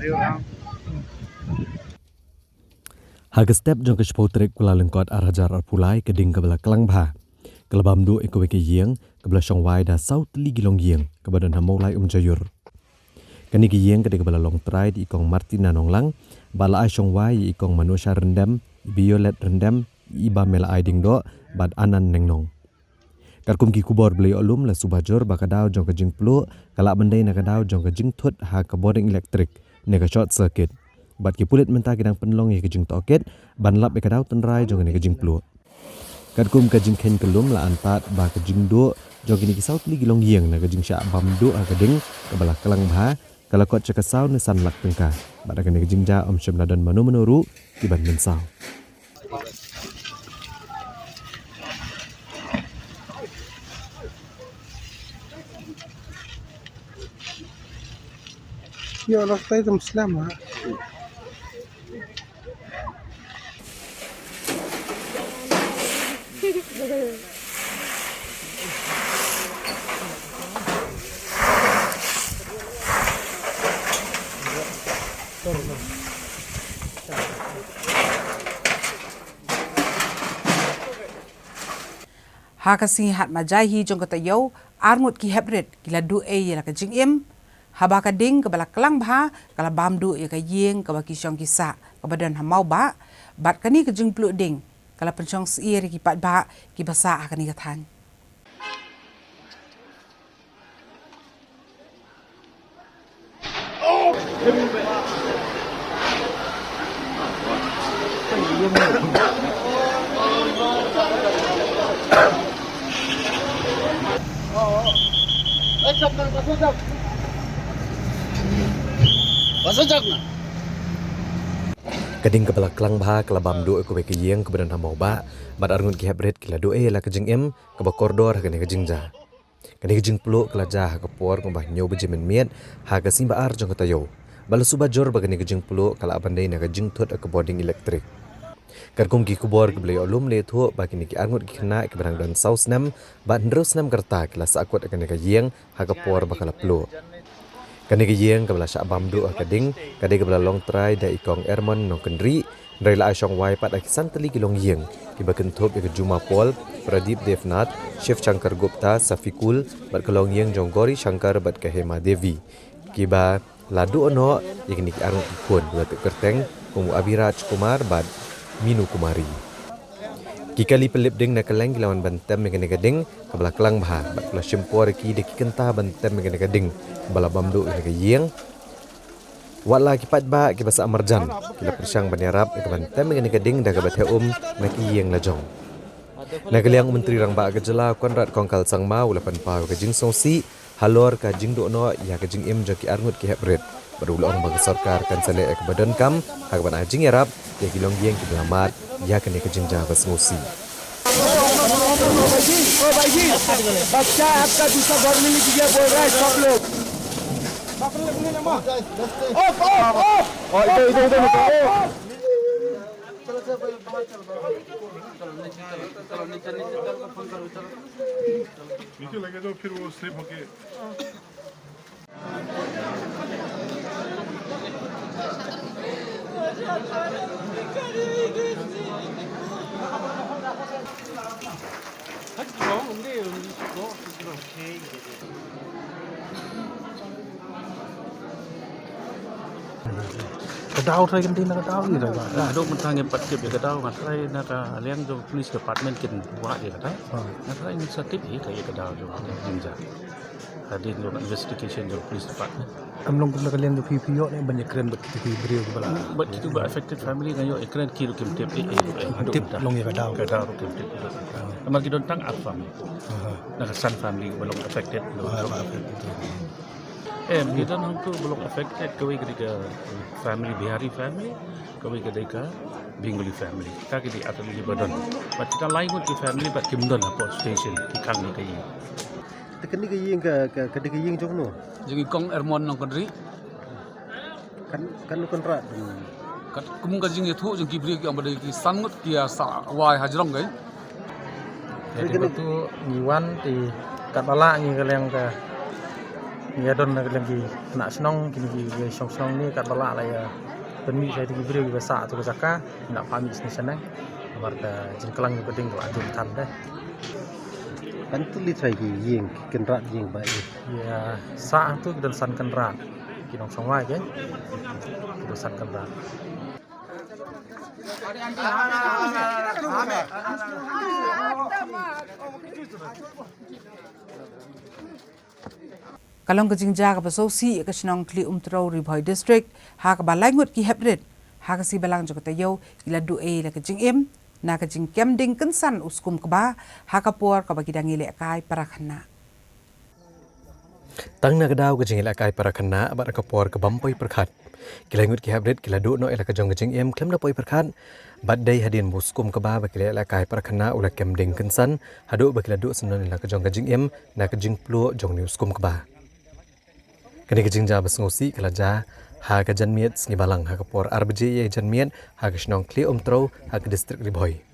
Haga step jong ke spotrek kula lengkot arajar arpulai ke ding kabala kelang bha kelabam du ekowe ke yeng kabala shongwai da south li gilong yeng kabadan hamaulai jayur kani ki yeng kade kabala long try di ikong Martina nonglang bala ai shongwai ikong manusia rendam violet rendam iba mela ai ding do bad anan nengnong karkum ki kubor blei olum la subajor bakadau jong ke jing plu kala bandai na kadau jong ke jing thut ha ka boring electric ne ka short circuit bat ki pulit menta kidang penlong ye ke jing toket ban lap be kadau tenrai jong ne ke jing plu karkum ka jing ken kelum la antat ba ke jing do jong kini ki south li gilong yeng na ke jing sha bam do ha ka ding kabala kelang bha kalau kot cakap saw ni san lak tengkah pada kena jingja om syamla dan menuru kiban mensau ya Allah ta tam Islam ha Hakasi hat majai hi jong kata yo arngut ki hebret kila du e ya ka jing im haba ka ding ka bala kelang bha kala bam du ya ka yeng ka baki syong kisa ka badan hamau ba bat kani ka jing plu ding kala pensyong siir ki pat ba ki basa kani ka than Kading kepala kelang bha kelabam do ekowe ke yeng kebadan hamau ba bad arngut ki hebret kila do e la ke jing em ke ba koridor kene ke jingja kene ke jing plu kala ja ke por ko bah nyob jemen miet ha ke simba ar jong kata yo bala subajor ba kene ke jing plu kala abandai na ke jing thot ke boarding electric karkum ki kubor ke blei olum le tho ba kene ki arngut ki khna ke barang dan saus nam ba ndros nam kerta kala sakot kene ke yeng ha ke por ba kala plu kani ke yeng kabla sha bamdu akading kade kabla long try da ikong ermon no kendri rela asyong wai pat akisan teli kilong yeng kibaken thop ke juma pol pradip devnath chef shankar gupta safikul bat kalong yeng jonggori shankar bat ke hema devi kiba ladu ono yakni arung ikon bat kerteng kumu abiraj kumar bat minu kumari kikali pelip ding nak keleng lawan bantem mekene gading kabla kelang bha bat kala shimpor ki de kenta bantem mekene gading bala bamdu ke yeng wala ki pat ba ki basa amarjan kila persyang banyarap ke bantem mekene gading daga bathe nak yeng lajong Nagaliang Menteri Rangba Gejala Konrad Kongkal Sangma ulapan pau ke jing songsi halor ka jing do no ya ke jing im jaki arngut ki hebret berulong bang sarkar kan sale ek badan kam hak ban ajing yarap ya kilong gieng ki delamat ya ke ke jing java songsi बच्चा आपका दूसरा घर में लिख गया बोल रहा है सब लोग नीचे लगे तो फिर वो स्लिप होके Kedau saya kan tina kedau ni dah. Ada mentang yang patip ya kedau ngasai nara liang jo police department kin buat dia kata. Nara inisiatif ni kayak kedau jo jinja. Hadin jo investigation jo police department. Amlong pun kalian tu PPO ni banyak keren begitu beriu kepala. But itu ba affected family ngayo keren kilo kim tip Tip long ya kedau. Kedau kim tip. Amal kita tang up family. Nara san family belum affected. Kita nak tu belum affected kawai ketika family Bihari family, kawai ketika Bengali family. Kita kini atau di badan. But kita lain pun di family, but kimdon apa station di kang ni kaya. tekeni ke ying ke ke ying jong no Jadi kong Ermon nang kadri. kan konrad Kat kumung kajing itu jeng kibri ki ambade ki sangut ki sa wai hajrong gai. Jadi tu niwan di kat balak ni kalian ke ni adon kalian ki nak senong kini ki song ni kat balak lah ya. Penmi saya di kibri besar tu kesaka nak pamit sini sana. Amar ke jengkelang ke ding tu tan dah. kan tu li trai ki ying konrad ying ba Ya sa tu dan san kenrat. Kinong song wai ke. Itu san kenrat. Kalong ke jingja ka pasosi ka sinong kli umtro Ribhoi district ha ka balangut ki hebret ha ka si balang jokata yo ila du e la ka jing im na ka jing kem ding kensan uskum ka ba ha ka por ka bagi dangile kai parakhana tang na gadau ke jing ila kai parakhana abat ka por ka bampoi perkhat kilangut ki hebret kila du no ila ka jong jing im klem na poi perkhat bat dai hadin buskum ka ba kila ila kai parakhana ula kem ding kensan hadu ba kila du senon ila ka jong jing im na ka jing plu jong ni uskum ka ba kini kejing ja basngosi kalaja ha ka janmiet sngi balang ha ka por arbje ye janmiet ha ka snong kli umtro ha ka district Ribhoi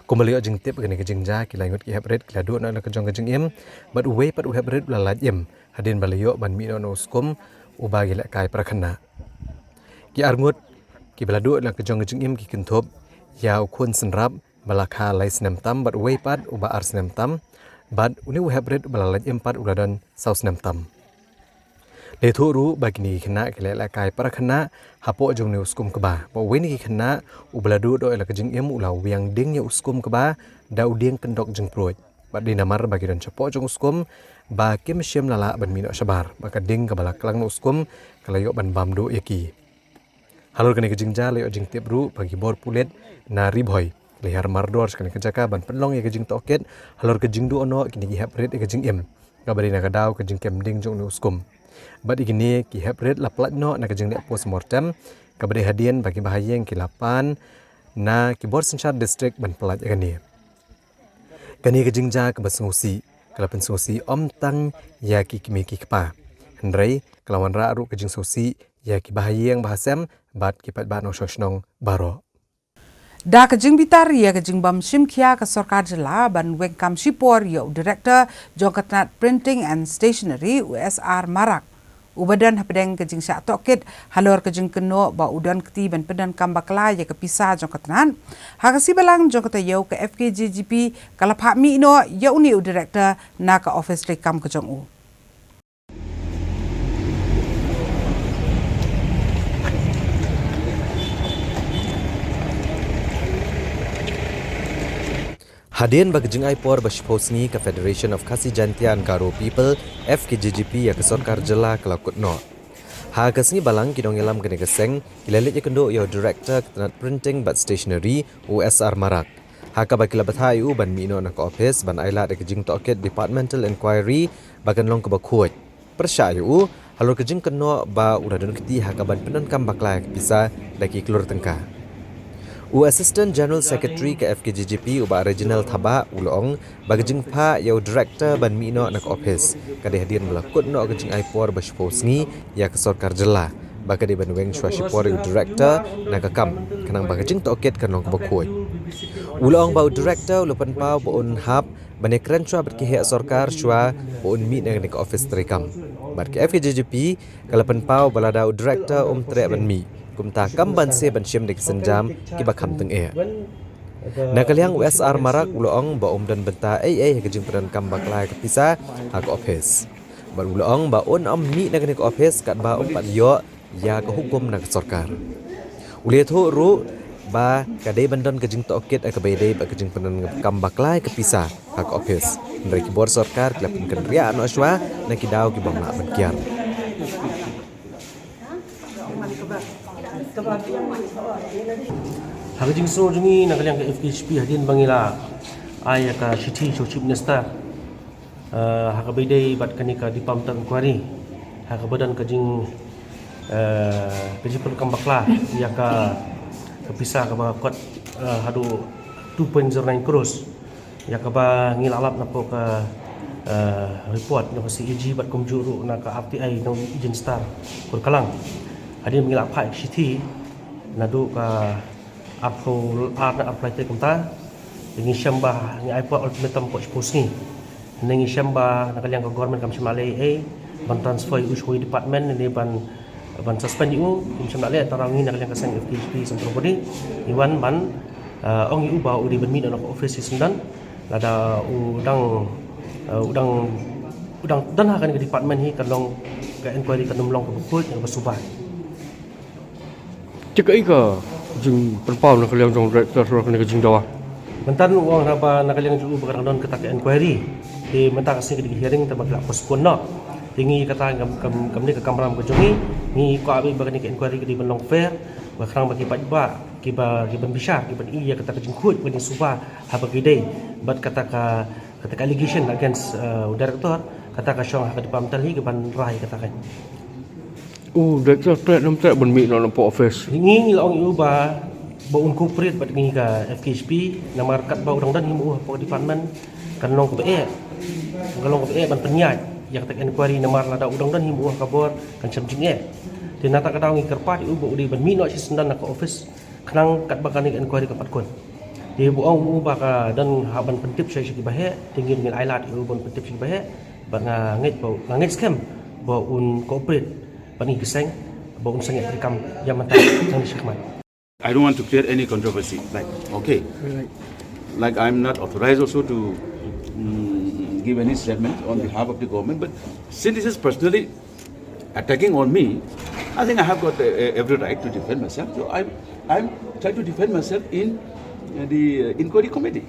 kumalio jing tip kini kejing ja kilangut ki hebret kila du na ka jong jing im bat uwe pat u hebret la laj im hadin balayo ban mi no uskum uba gila kai prakhana ki arngut ki baladu la ka jong jing im ki kintop ya ukun senrap balakha lai snem tam bat uwe pat uba ar snem tam bat uni u hebret balalaj im pat uladan saus snem tam le thu ru bagni khna kele la kai parakhana hapo jong ne uskum kaba bo weni khna ubladu do la kajing em ula wiang ding ya uskum kaba da uding kendok jeng proj ba di namar bagi dan chapo jong uskum ba kim shem lala ban mino sabar ba ka ding kabala klang uskum kalayo ban bam do yaki halor kane kajing ja le jing tip ru bagi bor pulet na Ribhoi lehar mardor kane kajaka ban penlong ya kajing toket halor kajing du ono kini hapret kajing em kabari na kadau kajing kem ding jong ne uskum Bat igini ki hebret la platno na kajing le postmortem kabade hadian bagi bahayeng ki lapan na ki bor senchar district ban pelat igani kani kajing ja ke basngosi kalapan sosi om tang ya ki kimi ki kpa hendrai kelawan ra ru kajing sosi ya ki bahayeng bahasem bat ki pat ban no shoshnong baro da kajing bitar ya kajing bam simkhia ka sarkar jila ban wengkam sipor ya director Jongkatnat Printing and Stationery USR Marak ubadan hapedeng kajing syak tokit halor kajing keno ba udan keti ban pedan kambakla ya kepisa Jongkatnat hakasi balang Jongkata yau ke FKJGP kalapha mi no ya uni director na ka office rekam kajong u Hadian bagi jengai por basposni ke Federation of Khasi Jantian Garo People FKJGP ya ke sarkar jela kelakut no. Ha kasni balang kidong elam kene keseng ilalit ya kendo ya director Jongkatnat Printing but Stationery USR Marak. Haka bakila bathai u ban mino nak office ban aila de kejing toket departmental inquiry bagan long ke bakuat. Persya u halur kejing keno ba uradun keti haka ban penan kam baklai bisa daki kelur tengka. U Assistant General Secretary ke FKJJP uba Regional Thaba ulong bagajing pha yau director ban mino nak office kade hadir melakut no kejing aipor basposngi ya ke sarkar jela bagade ban weng swashipor director nak kam kanang bagajing toket kanong bakuat. Ulong ba director lupan pau bon hab banekran chua berkihek sarkar chua bon mi nang nek office terikam. Bar ke FKJJP kalapan pau balada director tre ban mi kumta kamban se ban syem dek senjam ki bakam teng e. Nakaliang USR marak ulong ba dan benta kejing peran kam baklai ke pisa hak office. Bar ulong ba on mi nang nek office kat ba pat yo ya ke hukum nak sarkar. Ule thu ru ba kadai bandan kejing toket ke bedai ba kejing peran kam baklai ke pisa hak office. Mereka bor sarkar kelapin kendria no aswa nak kidau ki bang nak berkiar. Hagajing so jungi nakaliang ke FKHP hadin bangila ay ka city chief minister hakabidai bat kanika di pam tang kwari hakabadan kajing kajing pelkam bakla ya ka pisah ka kot hadu 2.09 crores ya ka ba ngilalap napo ka report no CEG bat komjuru na ka RTI no ijen star kurkalang hadin mengilap hak city nadu ka apro arna apply te kumta ngi syamba ngi aipa ultimatum coach posni ngi syamba nakaliang ka government kam syamale ban transfer ushui department ni ban suspend u kim syamale tarangi nakaliang ka sang FKHP sentro body iwan ban ong yu ba udi ban mi no office sendan lada udang dan akan ke department hi kalong ka inquiry ka nomlong ka bukut yang basubah. Cik ika jing perpau nak kalian jong director suruh kena jing dawa. Mentan uang napa nak kalian juga berkaitan dengan ketak inquiry. Di mentan kasih ke hearing terbang pospon no. Tinggi kata kam ni ke kamera berjongi ni ko abi bagani ke inquiry di benong fair bakrang bagi pajba kiba bisa kiba iya kata ke jingkut bani subah ha bagi day but kata allegation against director kata ka syong ha depan mental hi ke ban rai katakan. Director threat nam threat ban mi no po office. Ngi laong yu ba un corporate bat ngi ka FKHP na markat ba urang dan himu po department kan long ko be kalong ko be ban penyat yang tak inquiry na marla da udang dan himu ka bor kan chamjing tin nata ka daw ngi kerpat yu bo di ban mi no si sendan ka office kanang kat ba kan inquiry ka patkon di bu ong ba ka dan ha ban pentip sai ki bahe tingin ngin ailat yu bon pentip ki bahe ba ngait scam ba un corporate bani geseng bawang sangat rekam yang mentah yang disyakman. I don't want to create any controversy. Like I'm not authorized also to give any statement on behalf of the government. But since this is personally attacking on me, I think I have got every right to defend myself. So I'm trying to defend myself in the inquiry committee.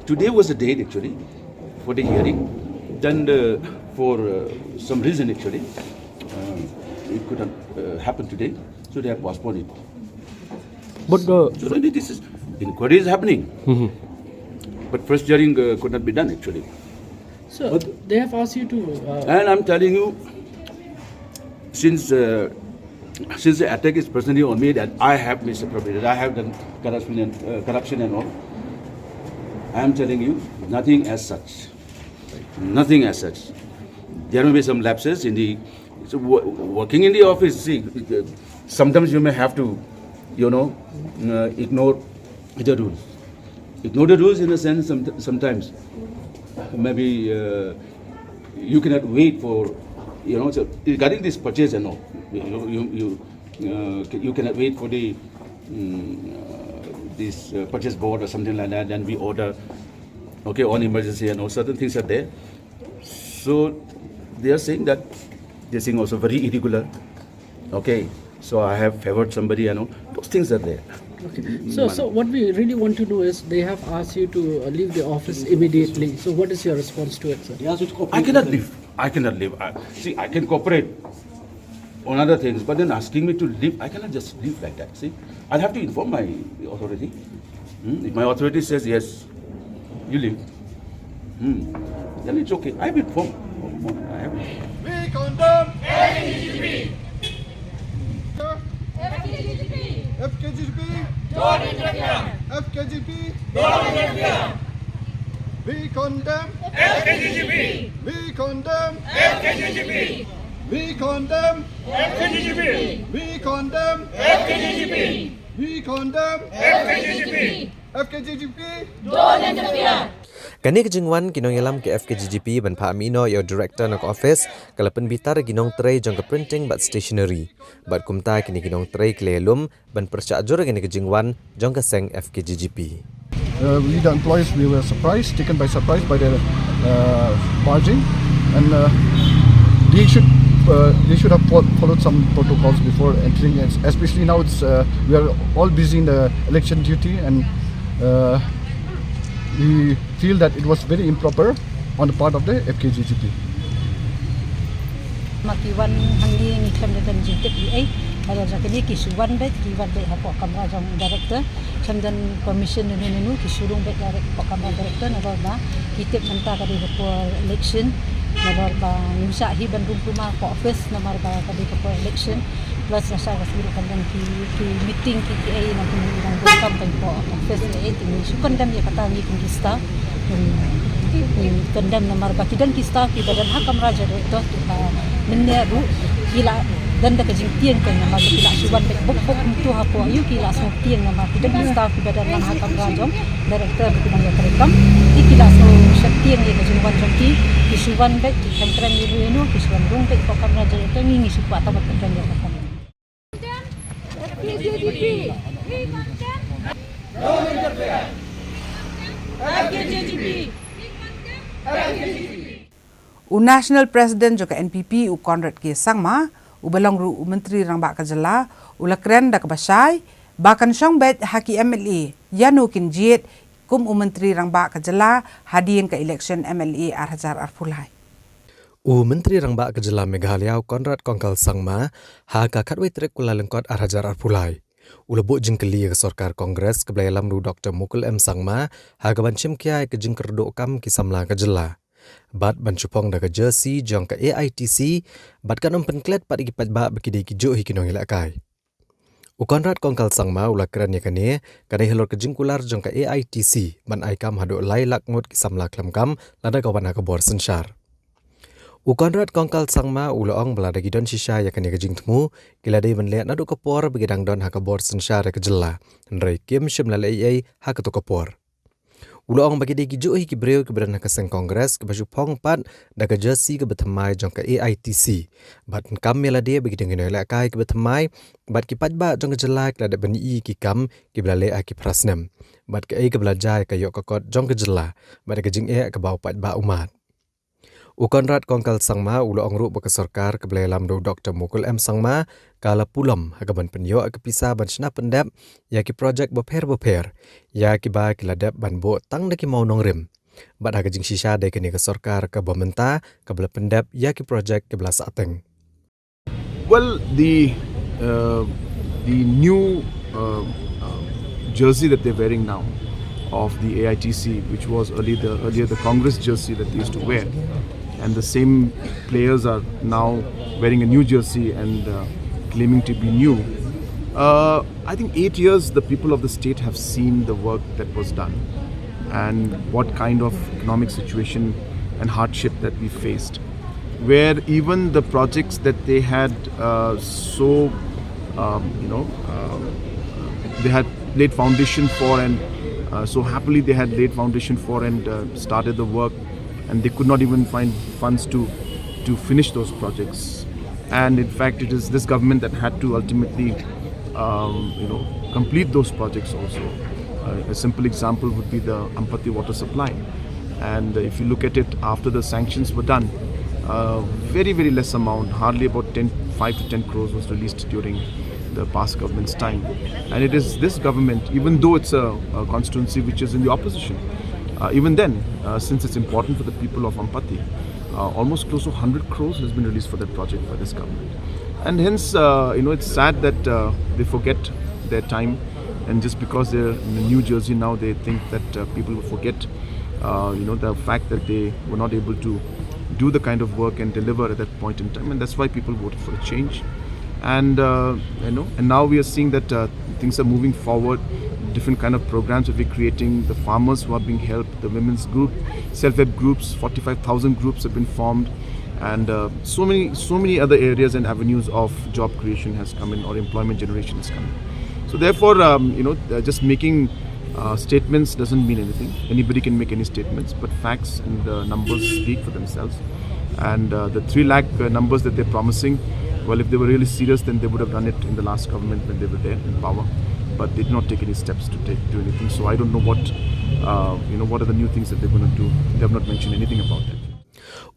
Today was the date actually for the hearing. Then for some reason actually. It could not happen today, so they have postponed it. But so this is inquiry is happening, but first hearing could not be done actually. So but they have asked you to. And I'm telling you, since the attack is personally on me, that I have misappropriated, I have done corruption and all. I am telling you, nothing as such. Nothing as such. There may be some lapses in the. So working in the office, see, sometimes you may have to, ignore the rules. Ignore the rules in a sense. Sometimes, maybe you cannot wait for, So regarding this purchase and all, you cannot wait for the this purchase board or something like that. Then we order, on emergency and all certain things are there. So they are saying that. This thing also very irregular. So I have favored somebody and all. Those things are there. So what we really want to know is they have asked you to leave the office immediately. So what is your response to it, sir? I cannot leave. I can cooperate on other things, but then asking me to leave, I cannot just leave like that. See, I'll have to inform my authority. If my authority says yes, you leave. Then it's okay. I have it from. I have it. We condemn FKGGP. FKGP. Don't interfere. FKGP. Don't interfere. We condemn FKGGP. We condemn FKGGP. We condemn FKGGP. We condemn FKGGP. We condemn FKGGP. FKGGP. Don't interfere. Kani kejingwan kinong yalam ke FKGGP ban pa amino yo director nak office kalapan bitar ginong tray jong ke printing bat stationery bat kumta kini ginong tray klelum ban percajur kini kejingwan jong ke seng FKGGP. We the employees we were surprised, taken by surprise by the barging, and they should have followed some protocols before entering. Especially now we are all busy in the election duty, and we feel that it was very improper on the part of the FKGGP. Makiwan hangi ni khamdan JTPA ada jakini kisuwan bet kiwan bet hako kamera jong director khamdan commission nenu kisurung bet direct kamera director nabar kitip santa kadi ko election nabar ba nusa hi bandung rumah ko office nabar ba kadi ko election plus nasa kasiro kandang ki meeting KTA na pinang campaign ko office ni ini sukandam ya katangi kista kendam namar baki dan kista ki badan hakam raja director meneru kila dan dak jingtian kan nama kila suban bek bok tu hapo ayu kila so tiang nama dan kista ki badan lang hakam raja director bidang ya kerekam ki kila so syatiang ya kejumpan jongki ki suban bek ki kentran ni enu ki suban rung bek ko kam raja itu ngingi supa ta bat kan ya hakam FKGGP we condemn Don't interfere. FKGGP. National President juga NPP Conrad K. Sangma, ubalong ru Menteri Rang Bak Kajala, ulakren dak basai, bahkan syong bet haki MLA, Yanu Kinjit, kum Menteri Rang Bak Kajala, hadirin ke election MLA Arhajar Arfulai. Menteri Rang Bak Kajala Meghalaya Conrad Kongkal Sangma, ha kakatwe trek kula lengkot Arhajar Arfulai. Ulabuk jengkeli ke Sorkar Kongres ke Belayalam Ru Dr. Mukul M. Sangma, ha kabancim kiai ke jengkerduk kam kisamla Kajala. Bat bancupong da ke jersey jong ke AITC, bat kan penklet pat ikipat ba bekidai kijuk hikinong ilakai. Konrad Kongkal Sangma ulakran yakane kadai helor ke jengkular jong ke AITC, ban aikam haduk lai lakngut kisamla klamkam lada kawan ha kebor sensyar. Konrad Kongkal Sangma ulaong belada gidon shisha yakane ke jingtmu, kila day menlihat nadu kepor begidang don ha kebor sensyar ke jela, nrai kim shimlalai ha ketu kepor. Ulaong bagi dia gijuk hi kibreu ke berana keseng kongres ke baju pong pat da ke jersey ke betemai jong ke AITC. Bat kam mela dia bagi dengan elak kai ke betemai bat ki patba jong ke jelak la da bani ki kam ki belale ki prasnem. Bat ke ke belajar ke yok kokot jong ke jela. Bat ke jing ke bau patba umat. Konrad Kongkal Sangma ulaong ru ke Sorkar ke Belayalam Ru Dr. Mukul M. Sangma kala pulam hagaban penyo ke pisah ban sena pendap ya ki projek beper ya ki ba ki ladap ban bo tang de ki mau nong rim bat haga jing shisha de ke Sorkar ke bomenta ke bela pendap ya ki projek ke bela sateng. Well, the new jersey that they're wearing now of the AITC, which was earlier the Congress jersey that they used to wear, and the same players are now wearing a new jersey and claiming to be new. I think 8 years the people of the state have seen the work that was done and what kind of economic situation and hardship that we faced, where even the projects that they had they had laid foundation for, and so happily they had laid foundation for and started the work, and they could not even find funds to finish those projects. And in fact, it is this government that had to ultimately complete those projects also. A simple example would be the Ampati water supply. And if you look at it, after the sanctions were done, very, very less amount, hardly about 5 to 10 crores was released during the past government's time. And it is this government, even though it's a constituency which is in the opposition, even then, since it's important for the people of Ampati, almost close to 100 crores has been released for that project by this government. And hence, it's sad that they forget their time and just because they're in New Jersey now, they think that people will forget, the fact that they were not able to do the kind of work and deliver at that point in time, and that's why people voted for a change. And and now we are seeing that things are moving forward. Different kind of programs that we're creating. The farmers who are being helped, the women's group, self-help groups, 45,000 groups have been formed, and so many other areas and avenues of job creation has come in, or employment generation has come in. So therefore, just making statements doesn't mean anything. Anybody can make any statements, but facts and numbers speak for themselves. And the 3 lakh numbers that they're promising, well, if they were really serious, then they would have done it in the last government when they were there in power. But they did not take any steps to do anything. So I don't know what are the new things that they're going to do. They have not mentioned anything about that.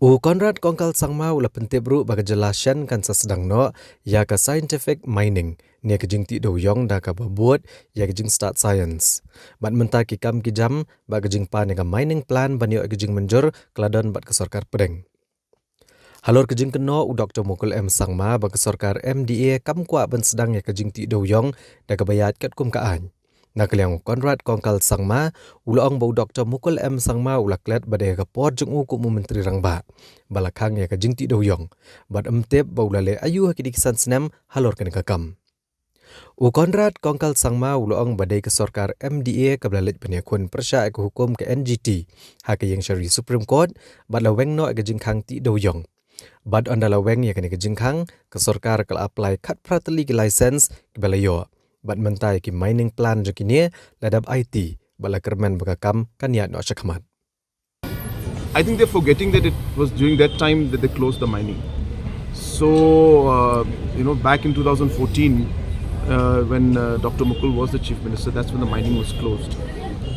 Konrad Kongkal Sangma ula pentebru bagajelasyan kan sasedang no ya ka scientific mining nia kejing ti do yong da ka buat ya kejing start science. Bat menta ki kam ki jam ba kejing pa ne ka mining plan banyo kejing menjur keladon bat ke sarkar pedeng. Halor kejing keno Dr. Mukul M Sangma ba ke sarkar MDA kam kwa ban sedang ya kejing ti do yong da ka bayat kat kum ka an. Nakaliang Konrad Kongkal Sangma ulaong bau Dr. Mukul M Sangma ulaklet badai ka por jung uku mu menteri rangba balakang ya ka jingti doyong bad emtep bau lale ayu hakidikisan senem halor kan kakam. Konrad Kongkal Sangma ulaong badai ke sarkar MDA ka belalit peniakun persya ke hukum ke NGT hak yang syari Supreme Court bad laweng no ka jingkang ti doyong. Bad onda laweng ya kan ka jingkang ke sarkar kal apply kat prateli ke license ke belayo. Bat mentai ki mining plan jekini ladab IT bala kerman bakakam kaniat no syakmat. I think they're forgetting that it was during that time that they closed the mining. So back in 2014 when Dr. Mukul was the chief minister, that's when the mining was closed.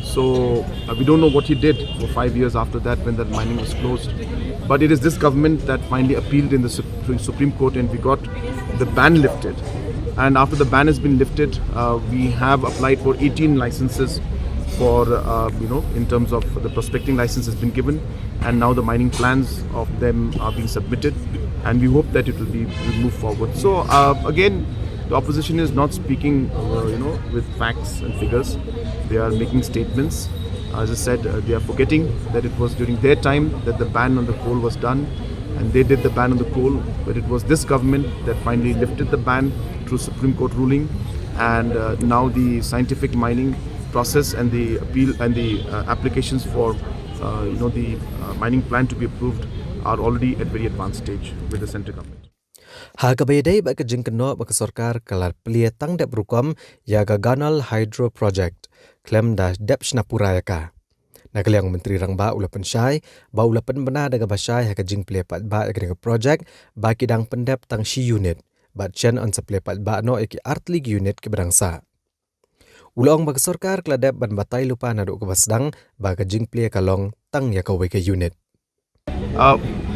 So we don't know what he did for 5 years after that when that mining was closed. But it is this government that finally appealed in the Supreme Court, and we got the ban lifted. And after the ban has been lifted, we have applied for 18 licenses for, in terms of the prospecting license has been given. And now the mining plans of them are being submitted. And we hope that it will move forward. So again, the opposition is not speaking, with facts and figures. They are making statements. As I said, they are forgetting that it was during their time that the ban on the coal was done. And they did the ban on the coal, but it was this government that finally lifted the ban through Supreme Court ruling, and now the scientific mining process and the appeal and the applications for the mining plan to be approved are already at very advanced stage with the central government. Hagabayday ba kejing keno ba sarkar kalar plia tang dep rukom ya Ganal Hydro Project klem da dep snapuraya ka. Nakaliang menteri rangba ulapan syai ba ulapan bena daga basyai ha kejing plia pat ba ka project ba kidang pendep tang shi unit bat chen on supply pat ba no eki artlig unit ke bangsa. Ulong ba sarkar kladep ban batai lupa na do ke basdang ba kejing plia kalong tang ya ka weke unit.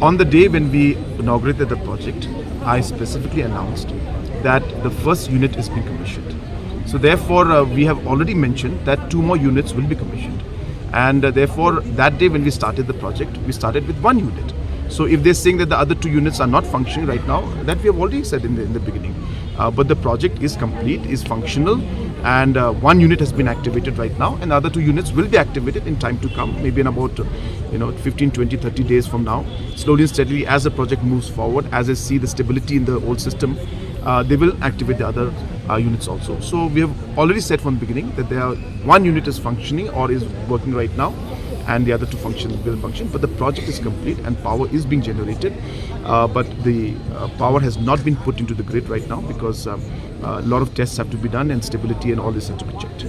On the day when we inaugurated the project, I specifically announced that the first unit is being commissioned. So therefore, we have already mentioned that 2 more units will be commissioned. And therefore, that day when we started the project, we started with 1 unit. So if they're saying that the other 2 units are not functioning right now, that we have already said in the beginning. But the project is complete, is functional, and 1 unit has been activated right now, and the other 2 units will be activated in time to come, maybe in about 15, 20, 30 days from now. Slowly and steadily, as the project moves forward, as I see the stability in the old system, they will activate the other units also. So we have already said from the beginning that 1 unit is functioning or is working right now, and the other 2 will function. But the project is complete and power is being generated. But the power has not been put into the grid right now because a lot of tests have to be done and stability and all this has to be checked.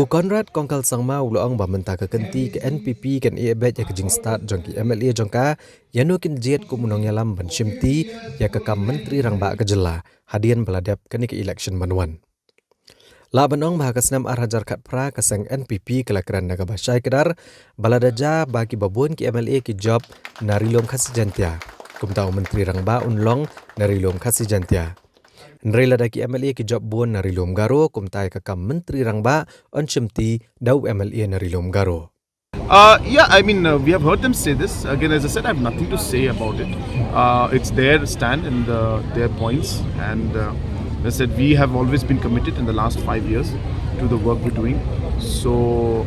Konrad Kongkal Sangma uloong ba menta ke kenti ke NPP kan iebet ya kejing start jongki MLA jongka yanukin jet ku munong yalam ban shimti ya ke kam menteri rangba ke jela hadian beladap kani ke election manuan. La banong bahaka senam arhajar kat pra keseng NPP kelakaran naga basyai kedar baladaja bagi babun ki MLA ki job narilom khasi jantia kumtau menteri rangba unlong narilom khasi jantia. Nrela daki MLA ki job buon narilom garo kumtai ka kam menteri rangba on chimti dau MLA narilom garo. Yeah, I mean, we have heard them say this. Again, as I said, I have nothing to say about it. It's their stand and their points. And as I said, we have always been committed in the last 5 years to the work we're doing. So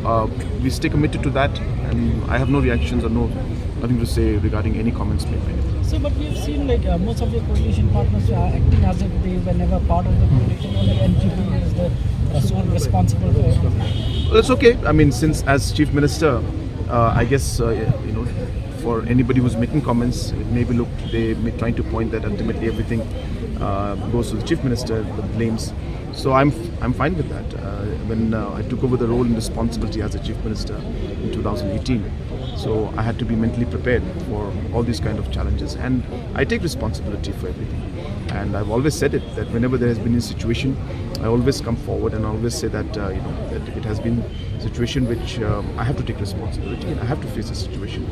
we stay committed to that, and I have no reactions or nothing to say regarding any comments made by anyone. So, but we've seen like most of your coalition partners are acting as if they were never part of the coalition. Only NGP is the sole responsible for it. Well, it's okay. I mean, since as Chief Minister, I guess for anybody who's making comments, it may be they may trying to point that ultimately everything goes to the Chief Minister, the blames. So I'm fine with that. When I took over the role and responsibility as a Chief Minister in 2018, so I had to be mentally prepared for all these kind of challenges, and I take responsibility for everything. And I've always said it, that whenever there has been a situation, I always come forward and I always say that that it has been a situation which I have to take responsibility and I have to face the situation.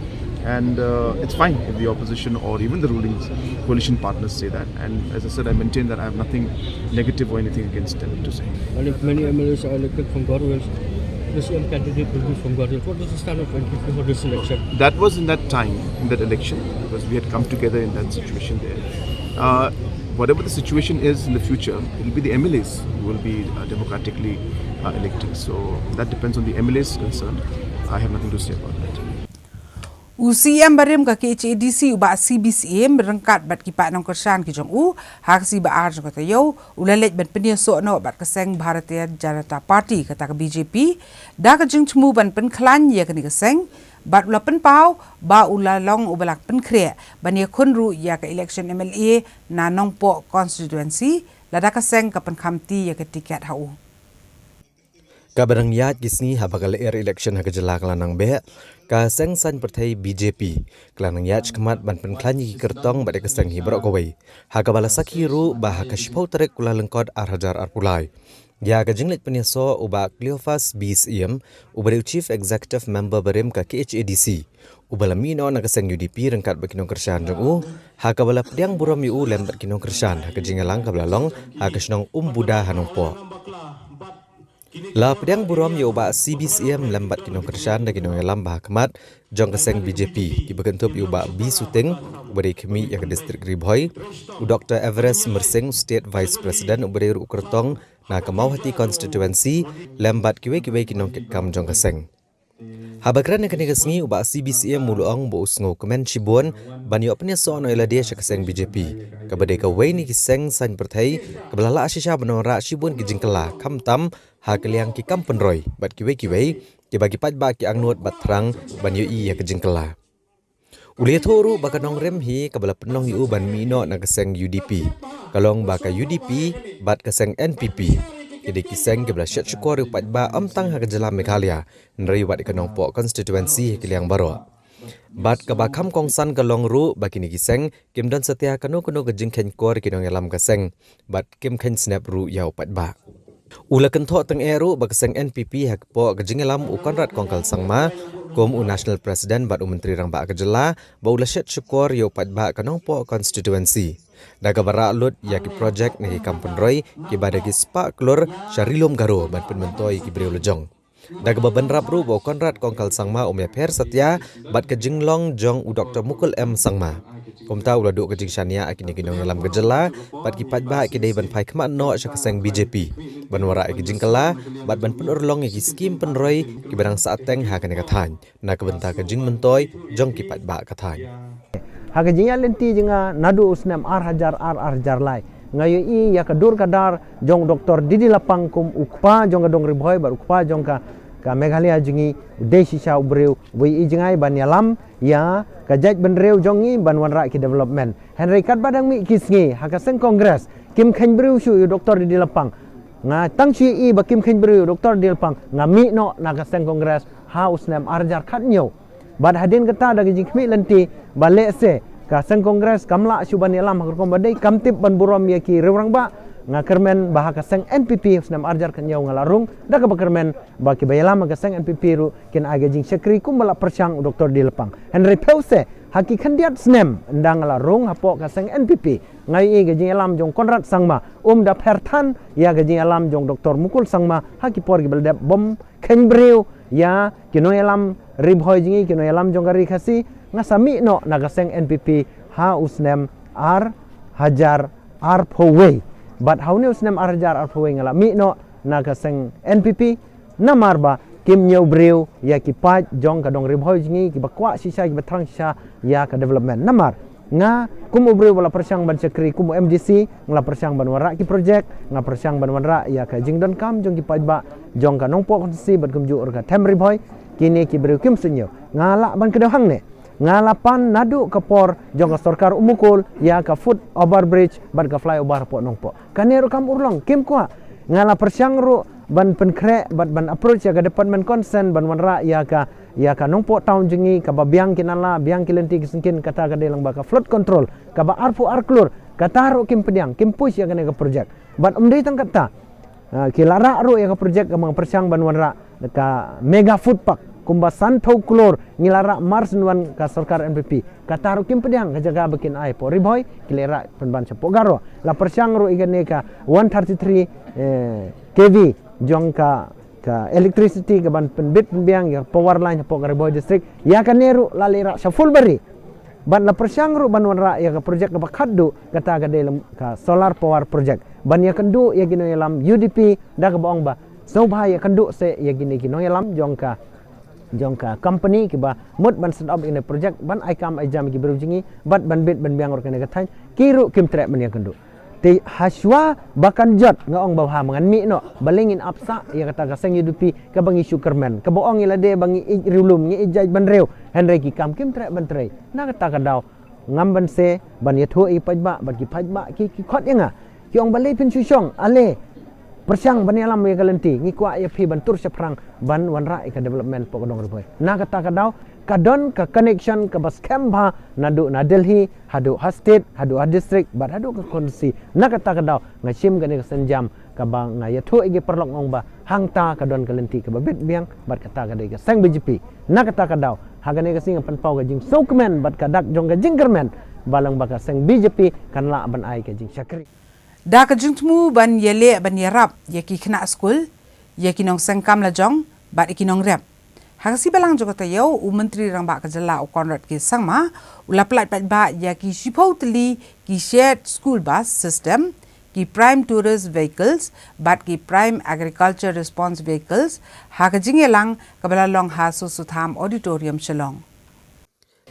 And it's fine if the opposition or even the ruling coalition partners say that. And as I said, I maintain that I have nothing negative or anything against them to say. And if many MLAs are elected from Godwells, the CM candidate will be from Godwells. What was the stand of NPP for this election? That was in that time, in that election, because we had come together in that situation there. Whatever the situation is in the future, it will be the MLAs who will be democratically electing. So that depends on the MLAs concerned. I have nothing to say about that. UCM barim ka KHADC uba CBCM berengkat bat kipak nong kersan ki jong u haksi ba ar jong tayo ulalet ban penia so no bat keseng Bharatiya Janata Party kata ke BJP da ka jing chmu ban pen klan ya kani keseng bat ula pen pau ba ula long ubalak pen kre ban ya khunru ya ka election MLA na nong po constituency lada keseng ka pen khamti ya ke tiket hau Kabarang yat gisni habagala air election hagajala kelanang be ka sengsan partai BJP kelanang yat kemat ban penklanyi kertong bade keseng hibrok kawai hagabala sakiru bah kashpau terek kula lengkot arhajar arpulai ya gajinglet penyaso uba Cleophas BCM ubade chief executive member barim ka KHADC ubalami no na keseng UDP rengkat bakinong kersan jong hagabala pediang buram yu lembat kinong kersan hagajingalang kabalalong hagasnong buda hanongpo La pedang buram yo ba CBCM lambat kinong kersan da kinong lam bah kemat jong keseng BJP ki berkentup yo ba B Suteng ubari kemi yang distrik Ribhoi Dr Everest Mersing State Vice President ubari ru kertong na kemau hati constituency lambat kiwe kinong kam jong keseng Habakran yang kini kesengi ubah CBCM muluang bo usngo kemen Shibun banyo apnya so no ila dia keseng BJP kabade ka wei ni kiseng san pertai kablala asisha benora Shibun kijingkela kamtam ha keliang ki kampenroy bat kiwe ki bagi pat ba ki angnut bat terang banyo i ya kijingkela Uli thoru baka nong rem hi kabala penong yu ban mino na keseng UDP kalong baka UDP bat keseng NPP Jadi kiseng kebela syat syukur upat ba amtang hagajala Meghalaya nari wat ikanong po constituency kiliang baro. Bat kabakam kongsan kalong ru bakini kiseng kim dan setia kanu kejing ken kor kinong yalam keseng bat kim ken snap ru ya upat ba. Ula kentok teng eru bakeseng NPP hak po kejing yalam ukonrat kongkal sangma kom national president bat menteri rang ba kejela ba ula syat syukur ya upat ba kanong po constituency. Daga bara lut ya ki project ni kampung roy ki bada ki spa klor syarilom garo ban penmentoi ki breu lejong daga baban rap ru bo konrad kongkal sangma umya per satya bat ke jinglong jong u Dr Mukul M sangma komta ula duk ke jing syania akini kinong dalam gejela bat ki patba ki dei ban phai khma no syakaseng BJP ban wara ki jingkala bat ban penurlong ki skim penroy ki barang saateng ha kana kathan na kebenta ke jing mentoi jong ki patba kathan Haga jinga lenti jinga nadu usnam arhajar lai ngayo i ya kadur kadar jong Dr Didi Lapang kum ukpa jong dong Ribhoi bar ukpa jong ka Meghalaya jingi desi sha ubreu wi i jingai ban yalam ya ka jaj benreu jongi ban wanra ki development Henry kat badang mi kisngi haga seng kongres kim khen breu shu Dr Didi Lapang nga tang chi i ba kim khen breu Dr Didi Lapang nga mi no na ka seng kongres ha usnam arhajar khat nyo Bad hadin kata dari jikmi lenti balik se ka seng kongres kamla syuban yalam hakom badai kamtip ban buram ya ki rewang ba ngakermen bah ka seng NPP usnam arjar kan yau ngalarung da ka bakermen ba ki bayalam ka seng NPP ru ken aga jing sekri kum bala persyang Dr Dilepang Henry Pause haki khandiat snem ndang ngalarung hapo ka seng NPP ngai ga jing yalam jong konrad sangma da perthan ya ga jing yalam jong Dr Mukul sangma haki por gi beldep bom kenbreu ya kino yalam Ribhoi jingi kino yalam jonggari khasi ngasami no nagaseng NPP ha usnem ar hajar ar phowei but haune usnem ar hajar ar phowei ngala mi no naga seng NPP namar ba kim nyau breu ya ki paj jong ka dong ribhoi jingi ki bakwa sisa ki batrang sisa ya ka development namar nga kumu breu wala persyang ban sekri kumu MDC ngla persyang ban wara ki project nga persyang ban wara ya ka jingdon kam jong ki paj ba jong ka nong po konsi ban kum ju ka tem ribhoi kini ki breu kim sunyo ngala ban kedau hang ne ngalapan nadu ke por jong ka sarkar umukul ya ka foot over bridge ban ka flyover po nong po kaneru kam urlong kim kwa ngala persyang ru ban penkre ban approach ya ka department concern ban wanra ya ka nongpo town jengi ka ba biang kinala biang kilenti kisengkin kata ka delang ba ka flood control ka ba arfu arklur kata ro kim pediang kim push ya ka project ban umdei tang kata kilara ro ya ka project ka mang persyang ban wanra ka mega food park kumba santhau klor ngilara mars nuan ka sarkar NPP kata ro kim pediang ka jaga bikin ai po riboy kilera penban sepo garo la persyang ro igane ka 133 kV jong ka electricity ka ban penbit penbiang ya power line po ka Riboy district ya ka neru lalira sa full bari ban la persyang ru ban wanra ya ka project ka bakaddu kata ka dalam ka solar power project ban ya kendu ya gino yalam UDP da ka baong ba so ba ya kendu se ya gini gino yalam jong ka company ki ba mut ban set up in a project ban ai kam ai jam ki beru jingi ban bit ban biang or ka ne ka than kiru kim tre ban ya kendu ti haswa bakan jot ngaong bawha mangan mi no balingin apsa ya kata ka seng yudupi ka bangi sukerman ka boong ila de bangi rilum ngi ijaj banreu henry ki kam kim tre ban tre na kata ka daw ngam ban se ban yatho i pajba ban ki pajba ki khot yanga ki ong balai pin susong ale persyang ban yalam ya kalenti ngi kwa ya phi ban tur seprang ban wanra ka development po kodong riboy na kata ka daw kadon ka connection ka bas kemba nadu na Delhi hadu ha state hadu ha district bat hadu ka konsi na kata ka daw ngachim ka ni senjam ka bang na yatho ige perlok ong ba hangta kadon kalenti ka babit biang bat kata ka dai ka sang BJP na kata ka daw hagane ka sing pan pau ka jing sokmen bat ka dak jong ka jingkermen balang ba ka sang BJP kan la ban ai ka jing syakri da ka jing tmu ban yele ban yarap yaki khna school yaki nong sangkam la jong bat ikinong rep Hangsi balang juga tayo Menteri Rang Bak Kejala Konrad ki sangma ulaplat ba ya ki supposedly ki shared school bus system ki prime tourist vehicles but ki prime agriculture response vehicles ha ka jingelang kabala long ha susutham auditorium Shillong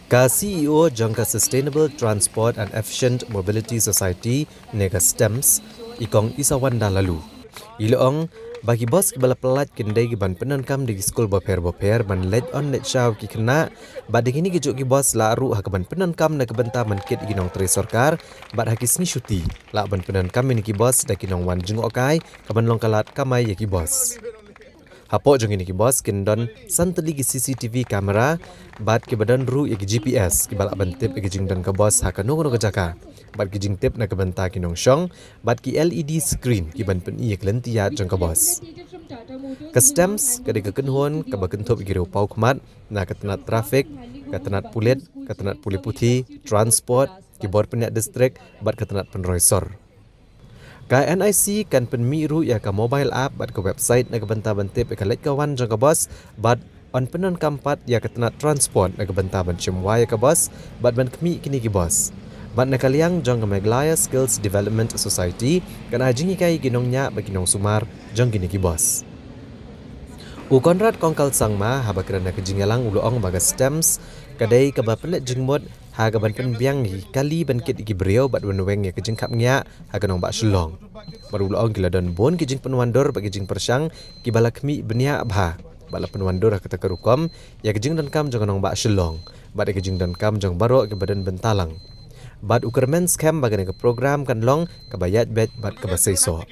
Ka CEO Jangka Sustainable Transport and Efficient Mobility Society nega STEMS ikong isawanda lalu ilong bagi bos kebala pelat kendai ki ban penan kam di school boper ban let on let shaw ki kena bad kini ki juk ki bos la ru ha ban penan kam na kebenta man kit ki nong tre sarkar bad ha ki sni syuti la ban penan kam ni ki bos da ki nong wan jung okai ka ban long kalat kamai ye ki bos hapo jong ini ki bos kin don santali ki CCTV kamera bad ki badan ru ye ki GPS ki bala ban tip ki jing don ka bos ha ka nong jaka bat ki jing tip na kebenta ki nong syong bat ki LED screen ki ban pen iye kelentia jong ka bos customs ka de kenhon ka ba kenthop ki ro pau khmat na katanat traffic katanat pulit katanat puli puthi transport ki bor penyak district bat katanat penroisor ka NIC kan pen mi ru ya ka mobile app bat ka website na kebenta ban tip ka let kawan jong ka bos bat on penon kampat ya katanat transport na kebenta ban chimwa ya ka bos bat ban kemi kini ki bos Bat nakaliang jong ka Meglaya Skills Development Society kan ajingi kai ginongnya baginong sumar jong gini ki bos. U Konrad Kongkal Sangma haba kerana kejingalang uloong baga STEMS kadai ka bapelet jingmod ha ka ban penbiang ni kali ban kit ki brio bat wenweng ya kejingkap nya ha kanong ba Shillong. Baru uloong kila don bon kijing penwandor bagi jing persyang ki balakmi benia abha. Bala penwandor ha kata kerukom ya kejing don kam jong kanong ba Shillong. Bat kejing don kam jong baro ke badan bentalang. Bat ukermen scam bagai ke program kan long kebayat bet bat ke basaiso.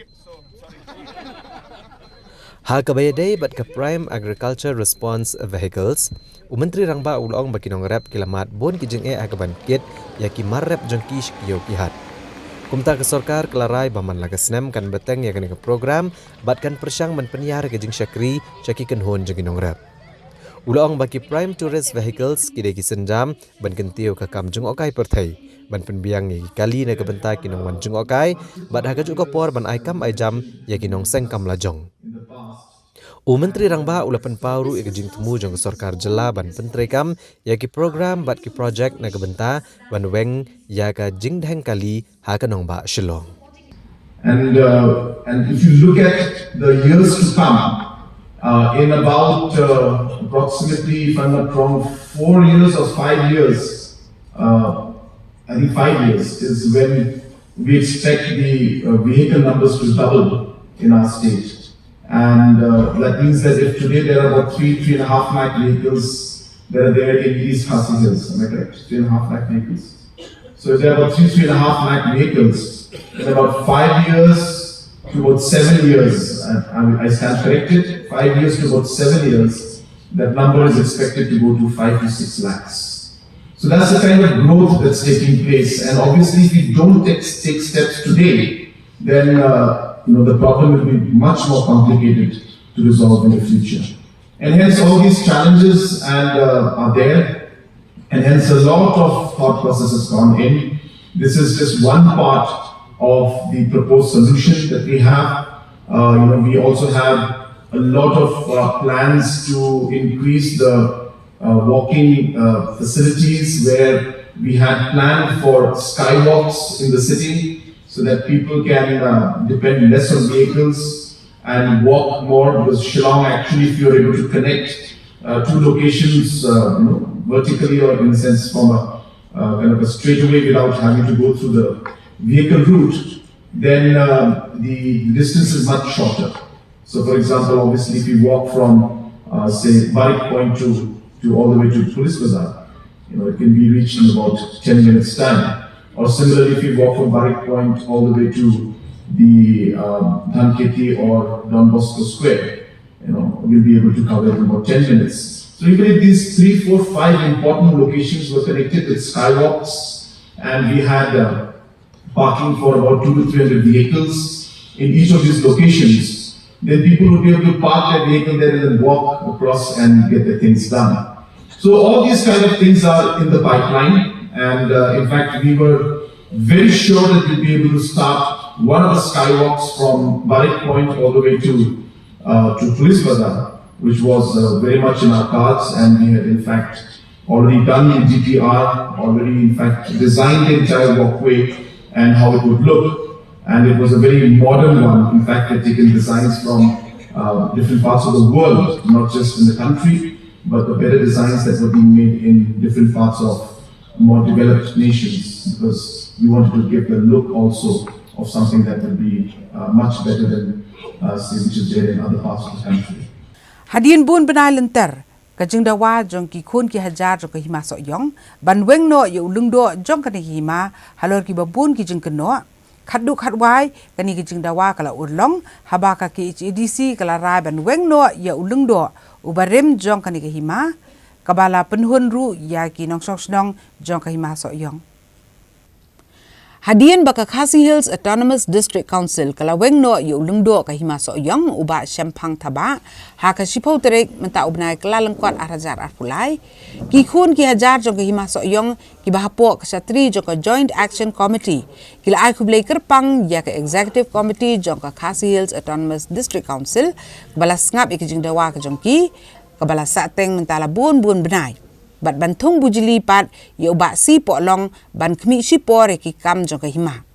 Ha kebayadai bat ke prime agriculture response vehicles. Menteri Rang Bak ulong bagi nong rap kilamat bon kijeng ha keban kit ya ki marrep jongki yo kihat. Kumta ke sarkar kelarai baman laga snem kan beteng ya ke program bat kan persyang man penyar ke jeng syakri syaki kan hon jeng nong rap. Ulong bagi prime tourist vehicles kidai ki senjam ban kentiu ke kam jeng okai perthai. Ban penbiang ni kali na kebenta kinong wan jung okai bat ha juga por ban aikam ai jam ya kinong sengkam lajong Menteri Rang Bak ulapan pauru ya kejing temu jong sarkar jela ban pentrekam ya ki program bat ki project na kebenta ban weng ya ka jing dheng kali ha kanong ba Shillong And if you look at the years to come, in about approximately, if I'm not wrong, 4 years or 5 years, I think 5 years is when we expect the vehicle numbers to double in our state. And that means that if today there are about 3.5 lakh vehicles that are there in these Khasi Hills, am I correct? 3.5 lakh vehicles. So if there are about 3.5 lakh vehicles, in about 5 years to about 7 years, I stand corrected, 5 years to about 7 years, that number is expected to go to 5 to 6 lakhs. So that's the kind of growth that's taking place. And obviously, if we don't take steps today, then the problem will be much more complicated to resolve in the future. And hence, all these challenges are there, and hence a lot of thought process has gone in. This is just one part of the proposed solution that we have. We also have a lot of plans to increase the walking facilities, where we had planned for skywalks in the city so that people can depend less on vehicles and walk more, because Shillong actually, if you're able to connect two locations vertically, or in a sense from a kind of a straightaway without having to go through the vehicle route, then the distance is much shorter. So for example, obviously if you walk from say Barik Point to all the way to Police Bazaar, it can be reached in about 10 minutes time. Or similarly, if you walk from Barik Point all the way to the Dhanketi or Don Bosco Square, we'll be able to cover it in about 10 minutes. So even if these 3, 4, 5 important locations were connected with skywalks, and we had parking for about 200 to 300 vehicles in each of these locations, then people would be able to park their vehicle there and then walk across and get their things done. So all these kind of things are in the pipeline, and in fact we were very sure that we'll be able to start one of the skywalks from Barik Point all the way to Police Bazaar, which was very much in our cards, and we had in fact already done the DPR, already in fact designed the entire walkway and how it would look, and it was a very modern one. In fact, they've taken designs from different parts of the world, not just in the country, but the better designs that were being made in different parts of more developed nations, because we wanted to give the look also of something that will be much better than say which is there in other parts of the country. Hadin bun benai lenter kajing dawa jong ki khun ki hajar jong ki hima so yong ban weng no yu lung do jong kan hima halor ki babun ki jing keno khaddu khadwai kani ki jing dawa kala urlong habaka ki HDC kala rai ban weng no yu lung do ubarem jong kani ki hima kabala penhun ru ya ki nong sok snong jong ka hima so yong. Hadian baka Khasi Hills Autonomous District Council kala weng no yu lungdo ka hima so yong uba Shempang Taba ha ka sipau terek menta ubnai kala lengkot arajar arpulai ki khun ki hajar jong ka hima so yong ki bahapo ka satri jong ka Joint Action Committee kila ai kublai kerpang ya ka Executive Committee jong ka Khasi Hills Autonomous District Council balas ngap ikijing dawa ka jong ki kabala sateng mentala bun benai bat bantung bujili pat yo ba si po long ban khmi si po re ki kam jong ka hima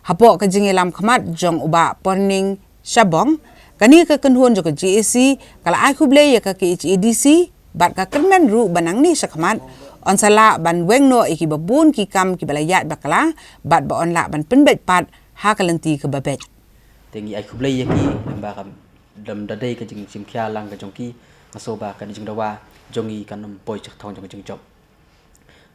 hapo ka jingelam khamat jong uba porning shabong kani ka kanhon jong ka GAC kala ai khuble ya ka HADC bat ka kermen ru banang ni sakhamat on sala ban weng no iki babun ki kam ki balayat bakala bat ba on la ban penbet pat ha kalanti ka babet tengi ai khuble ya ki ba kam dam dadai ka jing sim khya lang ka jong ki masoba ka jing dawa jongi kan poi chak thong jong jing job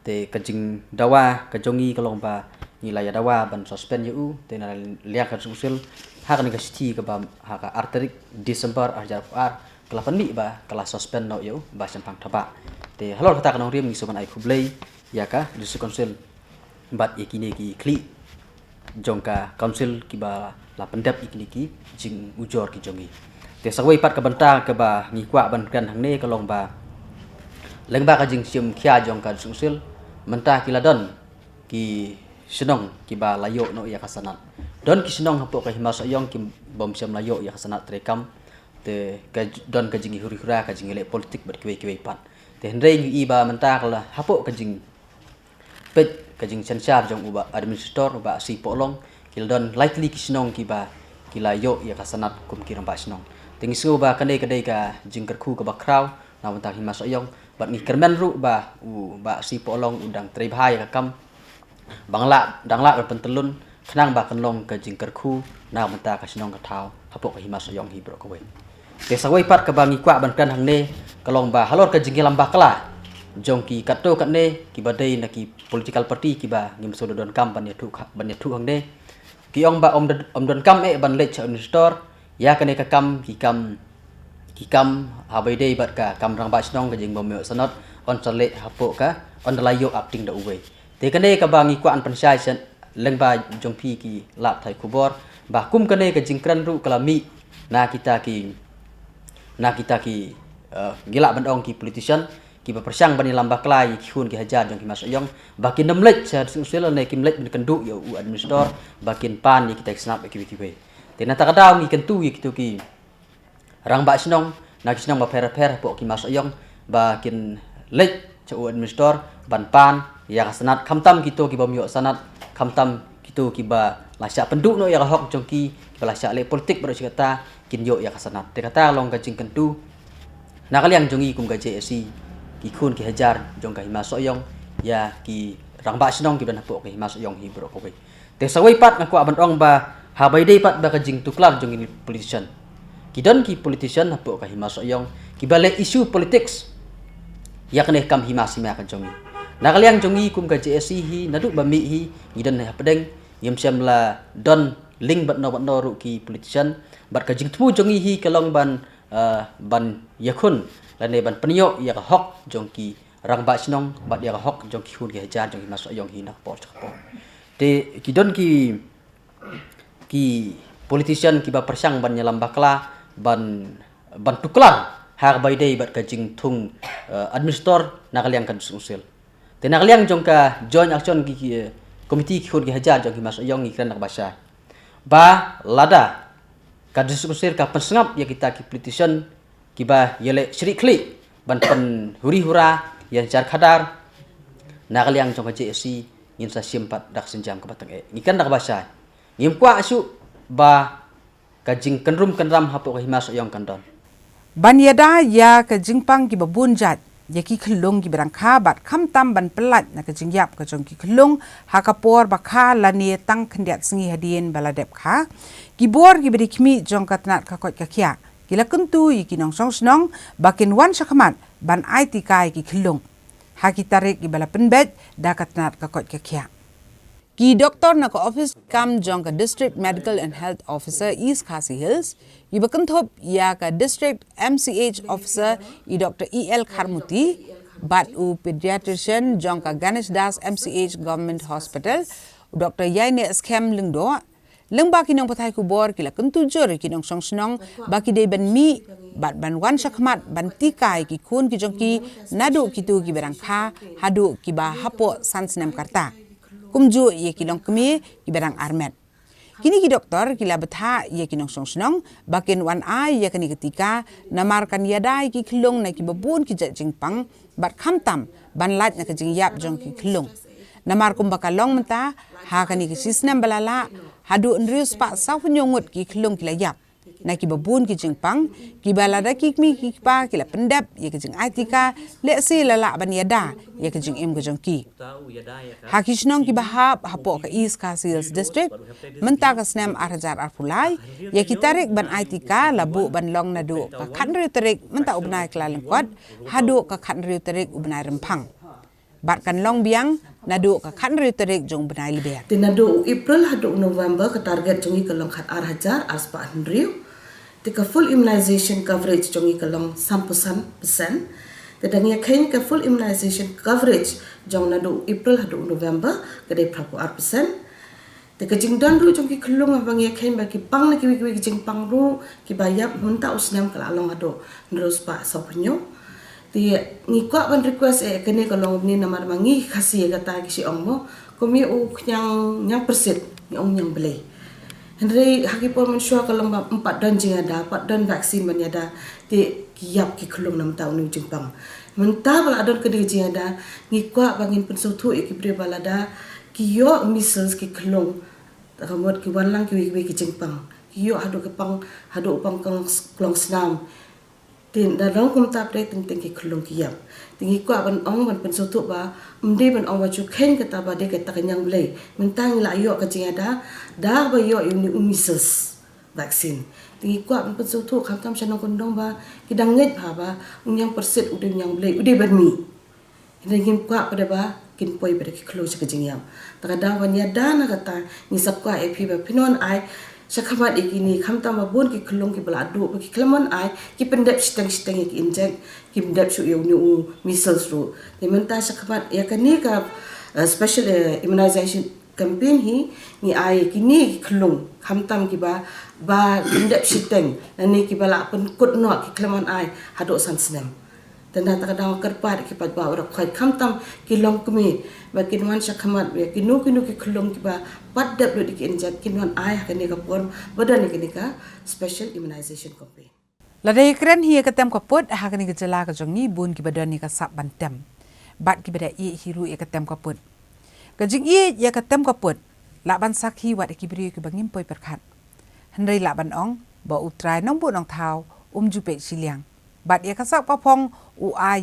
te ka jing dawa ka jongi ka long ba ni la ya dawa ban suspend yu te na lia ka susul ha kan ka sti ka ba ha ka arterik December arjar ar kala pani ba kala suspend no yu ba Shempang Taba te halor kata kan riam ni so ban ai khublei ya ka district council bat ikini ki kli jong ka council ki ba la pendap ikini ki jing ujor ki jongi te sawai pat ka banta ka ba ni kwa ban kan hang ne ka long ba leng ba ka jing sim khia jong ka sungsil menta kila don ki sinong ki ba layo no ya kasanat don ki sinong hapo ka hima so yong ki bom siam layo ya kasanat trekam te ka don ka jing huri hura ka jing le politik ber kiwe pat te hendrei ngi ba menta kala hapo ka jing pet ka jing sensar jong uba administrator uba si polong kildon likely kisnong kiba kila yo ya kasanat kum kirang ba snong tengisu ba kane kadai ka jingker khu ka ba kraw na wanta himas oyong bat ngi kermen ru ba ba si polong udang tri bhai ka kam bangla dangla pentelun khnang ba kanlong ka jingker khu na wanta ka snong ka thau hapok ka himas oyong hi bro ka we te sawai pat ka bangi kwa ban kan hangne kalong ba halor ka jingel lamba kala jongki kato katne ki badai na ki political party ki ba ngim so don kam ban thu hangne ki ong ba om don kam ban le cha store ya kane ka kam ki kam habai dei bat ka kam rang ba snong ka jing bom yo sanot on sale hapo ka on layo acting da uwe te kane ka bangi kwa an pansai sen leng ba jongpi ki la thai kubor ba kum kane ka jingkran ru kalami na kita ki gila bandong ki politician ki berpersang bani lamba klai ki hun ki hajar jong ki mas yong bakin nemlek sa sel ne kim lek kendu yo administrator bakin pan ni kita snap ki we tena takadaw ni kentu ki tu ki rang ba snong na ki snong ba per po ki mas yong bakin lek cha administrator ban pan ya sanat khamtam ki to ki bom yo sanat khamtam ki to ki ba lasya penduk no ya hok jong ki lasya le politik bro kata kin yo ya sanat te kata long ka jing kentu na kaliang jongi kum ka JSC ki khun ki hajar jong ka himas oyong ya ki rangba snong ki dan hapo ki himas oyong hi bro ko we te sawai pat na ko abandong ba habai dei pat ba ka jing tuklar jong ini politician ki don ki politician hapo ka himas oyong ki bale isu politics ya kene kam himas ma ka jongi na kaliang jongi kum ka JSC hi nadu ba mi hi gidan ha pedeng yem sem la don ling bat no ru ki politician bat ka jing thu jongi hi kalong ban yakhun lane ban penyo ya hok jongki rang ba snong bat ya hok jongki hun ki hajar jongki mas yong hina po chakpo te kidon ki politician ki ba persang ban nyalam bakla ban tuklar har bai dei bat ka jing thung administrator nakaliang kan susil te nakaliang jongka joint action ki committee ki hun ki hajar jongki mas yong ni kran nak basa ba lada ka diskusir ka pensengap ya kita ki politician kiba yele sri kli ban pen huri hura yang jar khadar nakaliang jong JSC ngin sa simpat dak senjam ka batang ngikan dak basa ngim kwa asu ba ka jing kenrum kenram hapo ka himas yong kandon ban yada ya ka jingpang ki babunjat ya ki khlong ki berangkha bat kham tam ban pelat na ka jingyap ka jong ki khlong ha ka por ba kha lani tang khndiat singi hadien baladep kha ki bor ki beri khmi jong ka tnat ka kot ka khya kila kentu iki nong song snong bakin wan sakhamat ban IT kai ki khlong ha ki tarik ki bala penbet da ka tnat ka kot ka khya ki doktor na ka office kam jong ka district medical and health officer East Khasi Hills i bakanthop ya ka district MCH officer i Dr. EL Kharmuti bat u pediatrician jong ka Ganesh Das MCH government hospital Dr. Yaine Skem Lingdo lengba kinong pathai ku bor kila kentu jor kinong song snong baki dei ban mi bat ban wan sakmat ban tikai ki khun ki jongki nadu kitu ki berangkha hadu ki ba hapo sansnem karta kumju ye kilong kemi ki berang armet kini ki doktor kila betha ye kinong song snong bakin wan ai ye kani ketika namarkan yadai ki khlong na ki babun ki jingpang bat khamtam ban lat na ka jingyap jongki khlong namar kum bakalong menta ha kani ki sisnem balala hadu nrius pa sa hunyongut ki khlong kila yap na ki babun ki jingpang ki balada ki mi ki pa kila pendap ye ki jing aitika le si lala ban yada ye ki jing em go jongki ha ki snong ki bahap hapo ka East Khasi Hills district menta ka snem arjar arpulai ye ki tarik ban aitika labu ban long nadu ka khanri tarik menta ubnai klalengkwat hadu ka khanri tarik ubnai rempang bat kan long biang nadu ka khanri tarik jong benai liber ti nadu April hadu November ka target jongi kalong khat ar hajar aspa andriu ti ka full immunization coverage jongi kalong 100% ti dangia khain ka full immunization coverage jong nadu April hadu November ka dei prapu %. Ti ka jingdan ru jongi kalong abang ya khain ba ki pang na ki jing pang ru ki bayap hunta usnam kala along hadu nrus pa sapunyo ti ngikwa ban request kene kalong ni namar mangi khasi kata ki si ongmo komi u nyang persit ni ong nyang belai Henry haki pun mensure kalong 4 don jing ada 4 don vaksin ban ada ti kiap ki khulung 6 tahun ni jingpang menta bala adon ke jing ada ngikwa bangin pensautu ki bre balada ki yo measles ki khulung Kemudian kiwan lang kiwi ki jengpang. Kiyo hadu kepang hadu upang klong senam. Tin dalam kum tap dai ting ki klong kiyap. Tingi ko ban ong ban pensutu ba mde ban ong waju khen kata ba de kata kenyang blai. Mentang la yo ka jing ada da ba yo ini measles vaksin. Tingi ko ban pensutu kham tam chanong kondong ba kidang nget ba ba unyang perset udah nyang blai udah ban mi. Kin ko pada ba kin poi pada ki close ka jing yam. Takada wan ya dana kata ni sap ko ai phi ba pinon ai Syakamat ikini kham tam babun ki kelung ki beladu ki kelaman ai ki pendep steng ki injek ki pendep su yo new measles ru dimenta syakamat ya kani ka special immunization campaign hi ni ai kini kelung kham tam ki ba pendep steng nani ki bala pen kut no ki kelaman ai hado san senem tanda takadang kerpat ki pat ba ora khoi kham tam ki long kumi ba kinwan syakamat ya kinu ki kelung ki ba padap do dik injek kinwan ai kani ka pon badan ni ka special immunization campaign Ladai keren hi ketem kaput kani gejala ka jongi bun ki badan ni ka sap bantem bat ki bada i hiru ya ketem kaput kajing i ya ketem kaput la ban sakhi wat ki bri ki bangim poi perkhat hendai la ban ong ba utrai nong bu nong thau jupe siliang bat ya kasak papong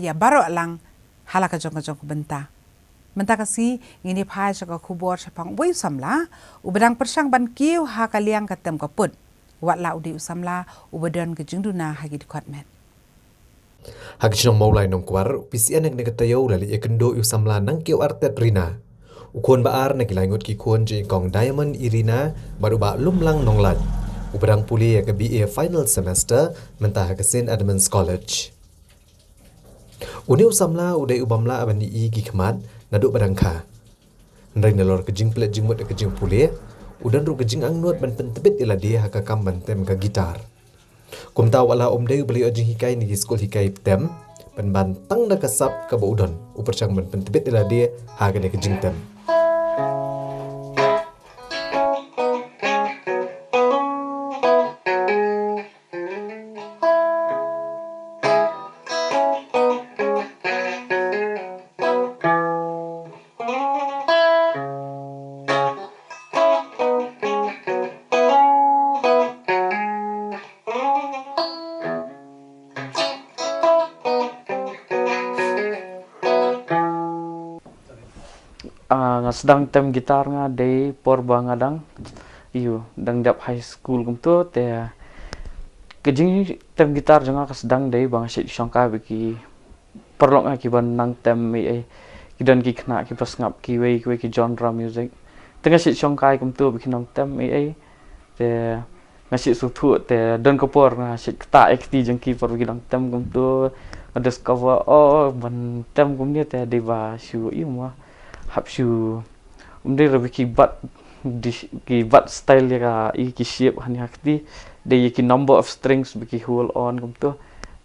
ya baro alang halaka jong benta Menta kasi ngini phai saka khubor sapang wei samla ubedang persang ban kiu ha kaliang katem kaput wat la udi usamla ubedan kejingduna hagi dikotmet hagi chinong maulai nong kwar PCN nek nekatayo lali ekendo usamla nang kiu artet rina ukon baar nek langut ki kon je kong diamond irina baru ba lumlang nonglat ubedang puli ya ke BA final semester menta hagasin Adamans College Uni usamla udai ubamla abani igi kemat naduk badangka. Ndai nalor kejing pelet jingmut kejing pulih, udan ru kejing angnut ban pentebit ila dia haka kam bantem ka gitar. Kum tahu ala dai beli ojing hikai ni skol hikai tem, ban bantang da kasap ka ba udon, upercang ban pentebit ila dia haka ne kejing tem. nga sedang tem gitar nga day porba nga dang iyo dang dap high school kum to te kejing tem gitar janga ka sedang day bang sit shangka biki perlok nga ki ban nang tem mi kidan ki khna ki pasngap ki we ki genre music tengah sit shangka kum to biki nang tem mi te nga sit su thu te don ko por nga sit ta ekti jang ki por biki nang tem kum to discover ban tem kum ni te deva shu imwa hap shu umde rabi ki bat style ya ki shape hani hakti de ki number of strings biki hold on kum to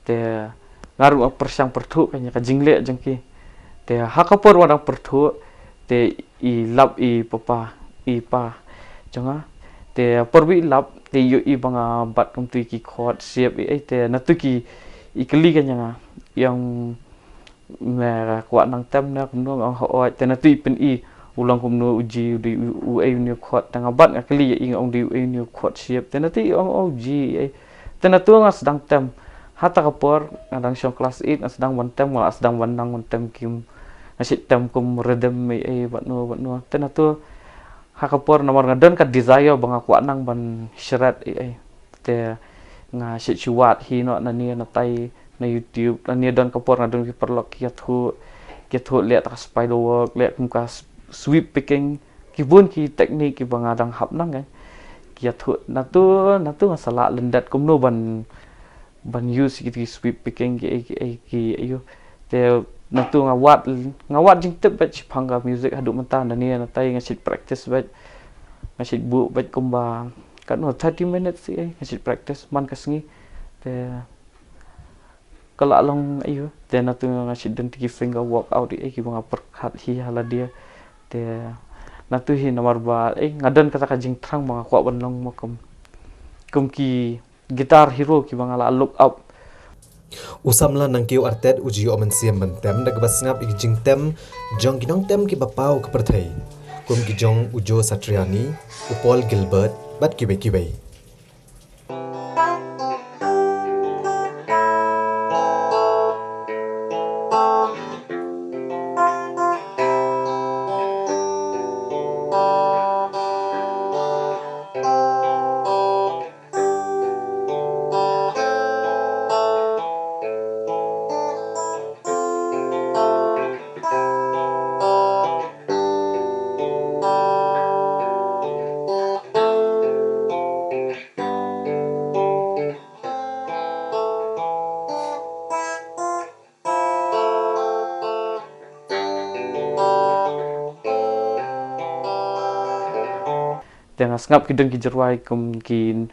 te ngaru persang perthu kanya ka jingle jangki te hakapor wadang perthu te I lab I papa I pa janga te porbi lab te yu I banga bat kum tu ki chord shape te natu ki ikli kanya yang mera kuat nang tem na kum no ho te na tui pen I ulang kum no uji di u ni khot tang bat nga kli I ong di ni khot siap te na ti ong uji te na tu nga sedang tem hata kapor ngadang syong kelas 8 sedang wan tem wala sedang wan nang wan tem kim nasit tem kum redem bat no te na tu ha kapor nomor ngadon ka desire banga kuat nang ban syrat te nga sit chuat hi no na ni na tai na YouTube ni don kapor ngadon ki perlok kiat hu lihat tak spider work lihat muka sweep picking kibun ki teknik ki bangadang hap nang kan kiat hu natu masalah lendat kumno ban use ki sweep picking ki ayo te natu ngawat jing tep bat phanga music hadu mata na ni na tai ngasit practice bat ngasit bu bat kumba kan 30 minutes ngasit practice man kasngi te kalau along ayo then natu ngasit dan tiki finger walk out ki banga perkhat hi hala dia te natu hi nomor ba ngadan kata kajing trang banga kwa banlong makum ki gitar hero ki banga la look up usamla nang kiu artet uji omen siam bantem dak basngap I jing tem jong kinong tem ki bapau ke perthai kum kijong Ujo Satriani, Upol Gilbert, bat kibai-kibai. Ngasngap kideng kijerwai kumkin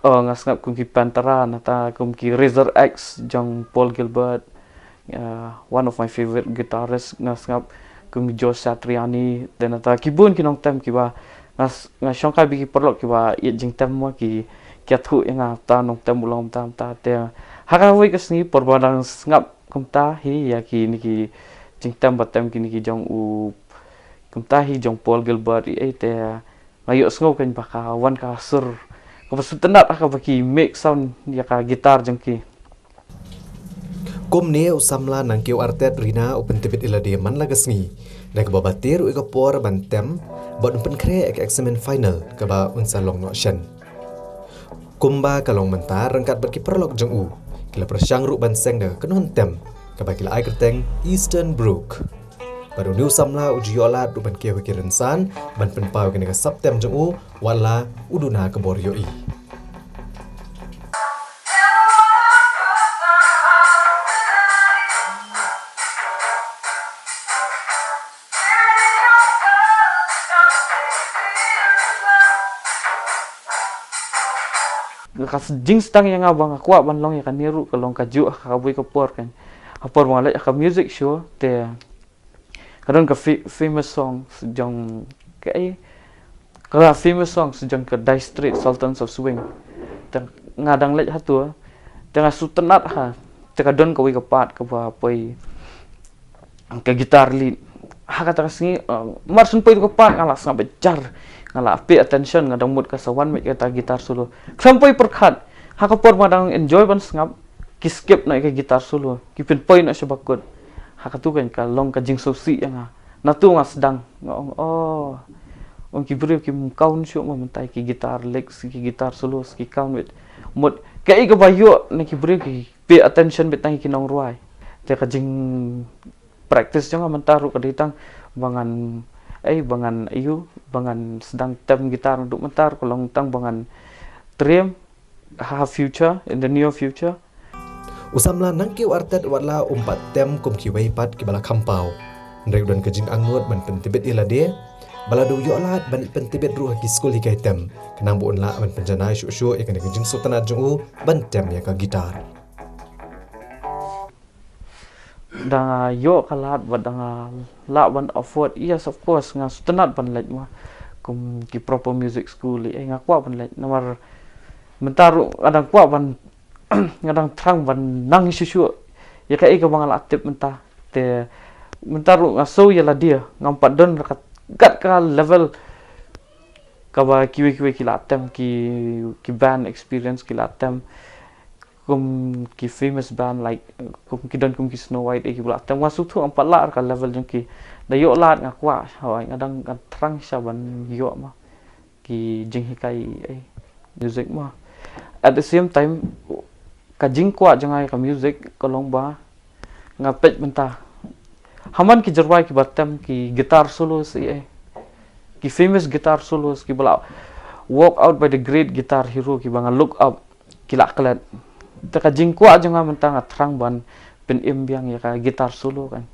ngasngap kumki Pantera nata kumki Razor X jong Paul Gilbert, one of my favorite guitarists ngasngap kumki Joe Satriani dan nata kibun kinong tem kiba ngasong kai bigi perlok kiba it jing tem mo ki kiathu yang ta nong tem ulong tam ta te hakawi kasni perbandang ngap kumta hi ya ki niki jing tem batem ki niki jong u kumta hi jong Paul Gilbert te ngayo sngo kan baka wan ka sur ko tenat ka baki make sound ya ka gitar jengki kum ne usamla nang kiu artet rina open tibit ilade man lagasngi na ka babatir u ka por bantem bot pen kre ek examen final ka ba unsa long no shen kumba kalong mentar rangkat baki perlok jeng u kila persyang ru ban seng da kenon tem ka ba kila ai kerteng Eastern Brook. Baru New Samla uji yolat ruban kia wikiran san ban penpau kena ke Septem jeng u wala uduna ke Boryoi. Kas jing stang yang abang aku ban long ya kan niru kalong kaju ka bui ka por kan apor mangalek ka music show te kadang ka famous songs jong kai kala famous songs jong ka Dire Straits Sultans of Swing tang ngadang lek hatu tengah sutenat ha te kadon ka wi ka pat ka ba poi ka gitar lead ha kata singi marsun poi ka pat ngala sampai jar ngala pay attention ngadang mood ka sawan mek ka gitar solo sampai perkhat ha ka por madang enjoy ban ngap ki skip na ka gitar solo ki pin poi na sebakut hakatu kan kalong ka jing sosi yang natu ngas sedang oh ki beri ki kaun syu mementai ki gitar legs ki gitar solo ki kaun wit mod kai ka bayo ne ki beri ki pay attention bet nang ki nong ruai te ka jing practice jang mentaru ka ditang bangan bangan ayu bangan sedang tem gitar untuk mentar kolong tang bangan dream have future in the near future. Usamla nang kiu artet watla umpat tem kum kiwai pat ki bala kampau. Ndrek dan kejing angut ban pentibet ilade. Baladu yo lat ban pentibet ruh ki skul hikai tem. Kenang bu unla ban penjanai syuk-syuk ikan kejing sultanat jungu ban tem ya ka gitar. Danga yo kalat badanga la ban afford yes of course nga sultanat ban lek ma kum ki proper music school ngakwa ban lek nomor mentaru adang kwa ban ngadang trang ban nang syuk ya kai ka bangal aktif mentah te mentaru ngaso ya la dia ngampat don gat ka level ka ba kiwi kila tem ki band experience kila tem kum ki famous band like kum ki don kum ki Snow White ki bula tem wasu tu ampat la ka level jong ki da yo lat ngakwa hawai ngadang trang sya ban yo ma ki jing hikai music ma at the same time kajing kuat jangai ka music kolong ba ngapet mentah haman ki jerwai ki batam ki guitar solo si ki famous guitar solos ki bala walk out by the great guitar hero ki banga look up ki laklet ta kajing kuat jangai mentah ngatrang ban pen imbiang ya ka gitar solo kan.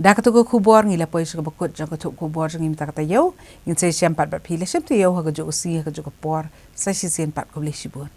Da ka tu ko kubor ngila poi su bakut jang ka tu kubor jang im ta kata yo ngin se siam pat bat phile sep tu yo ha ka jo si ha ka jo ka por sa si sen pat ko le sibun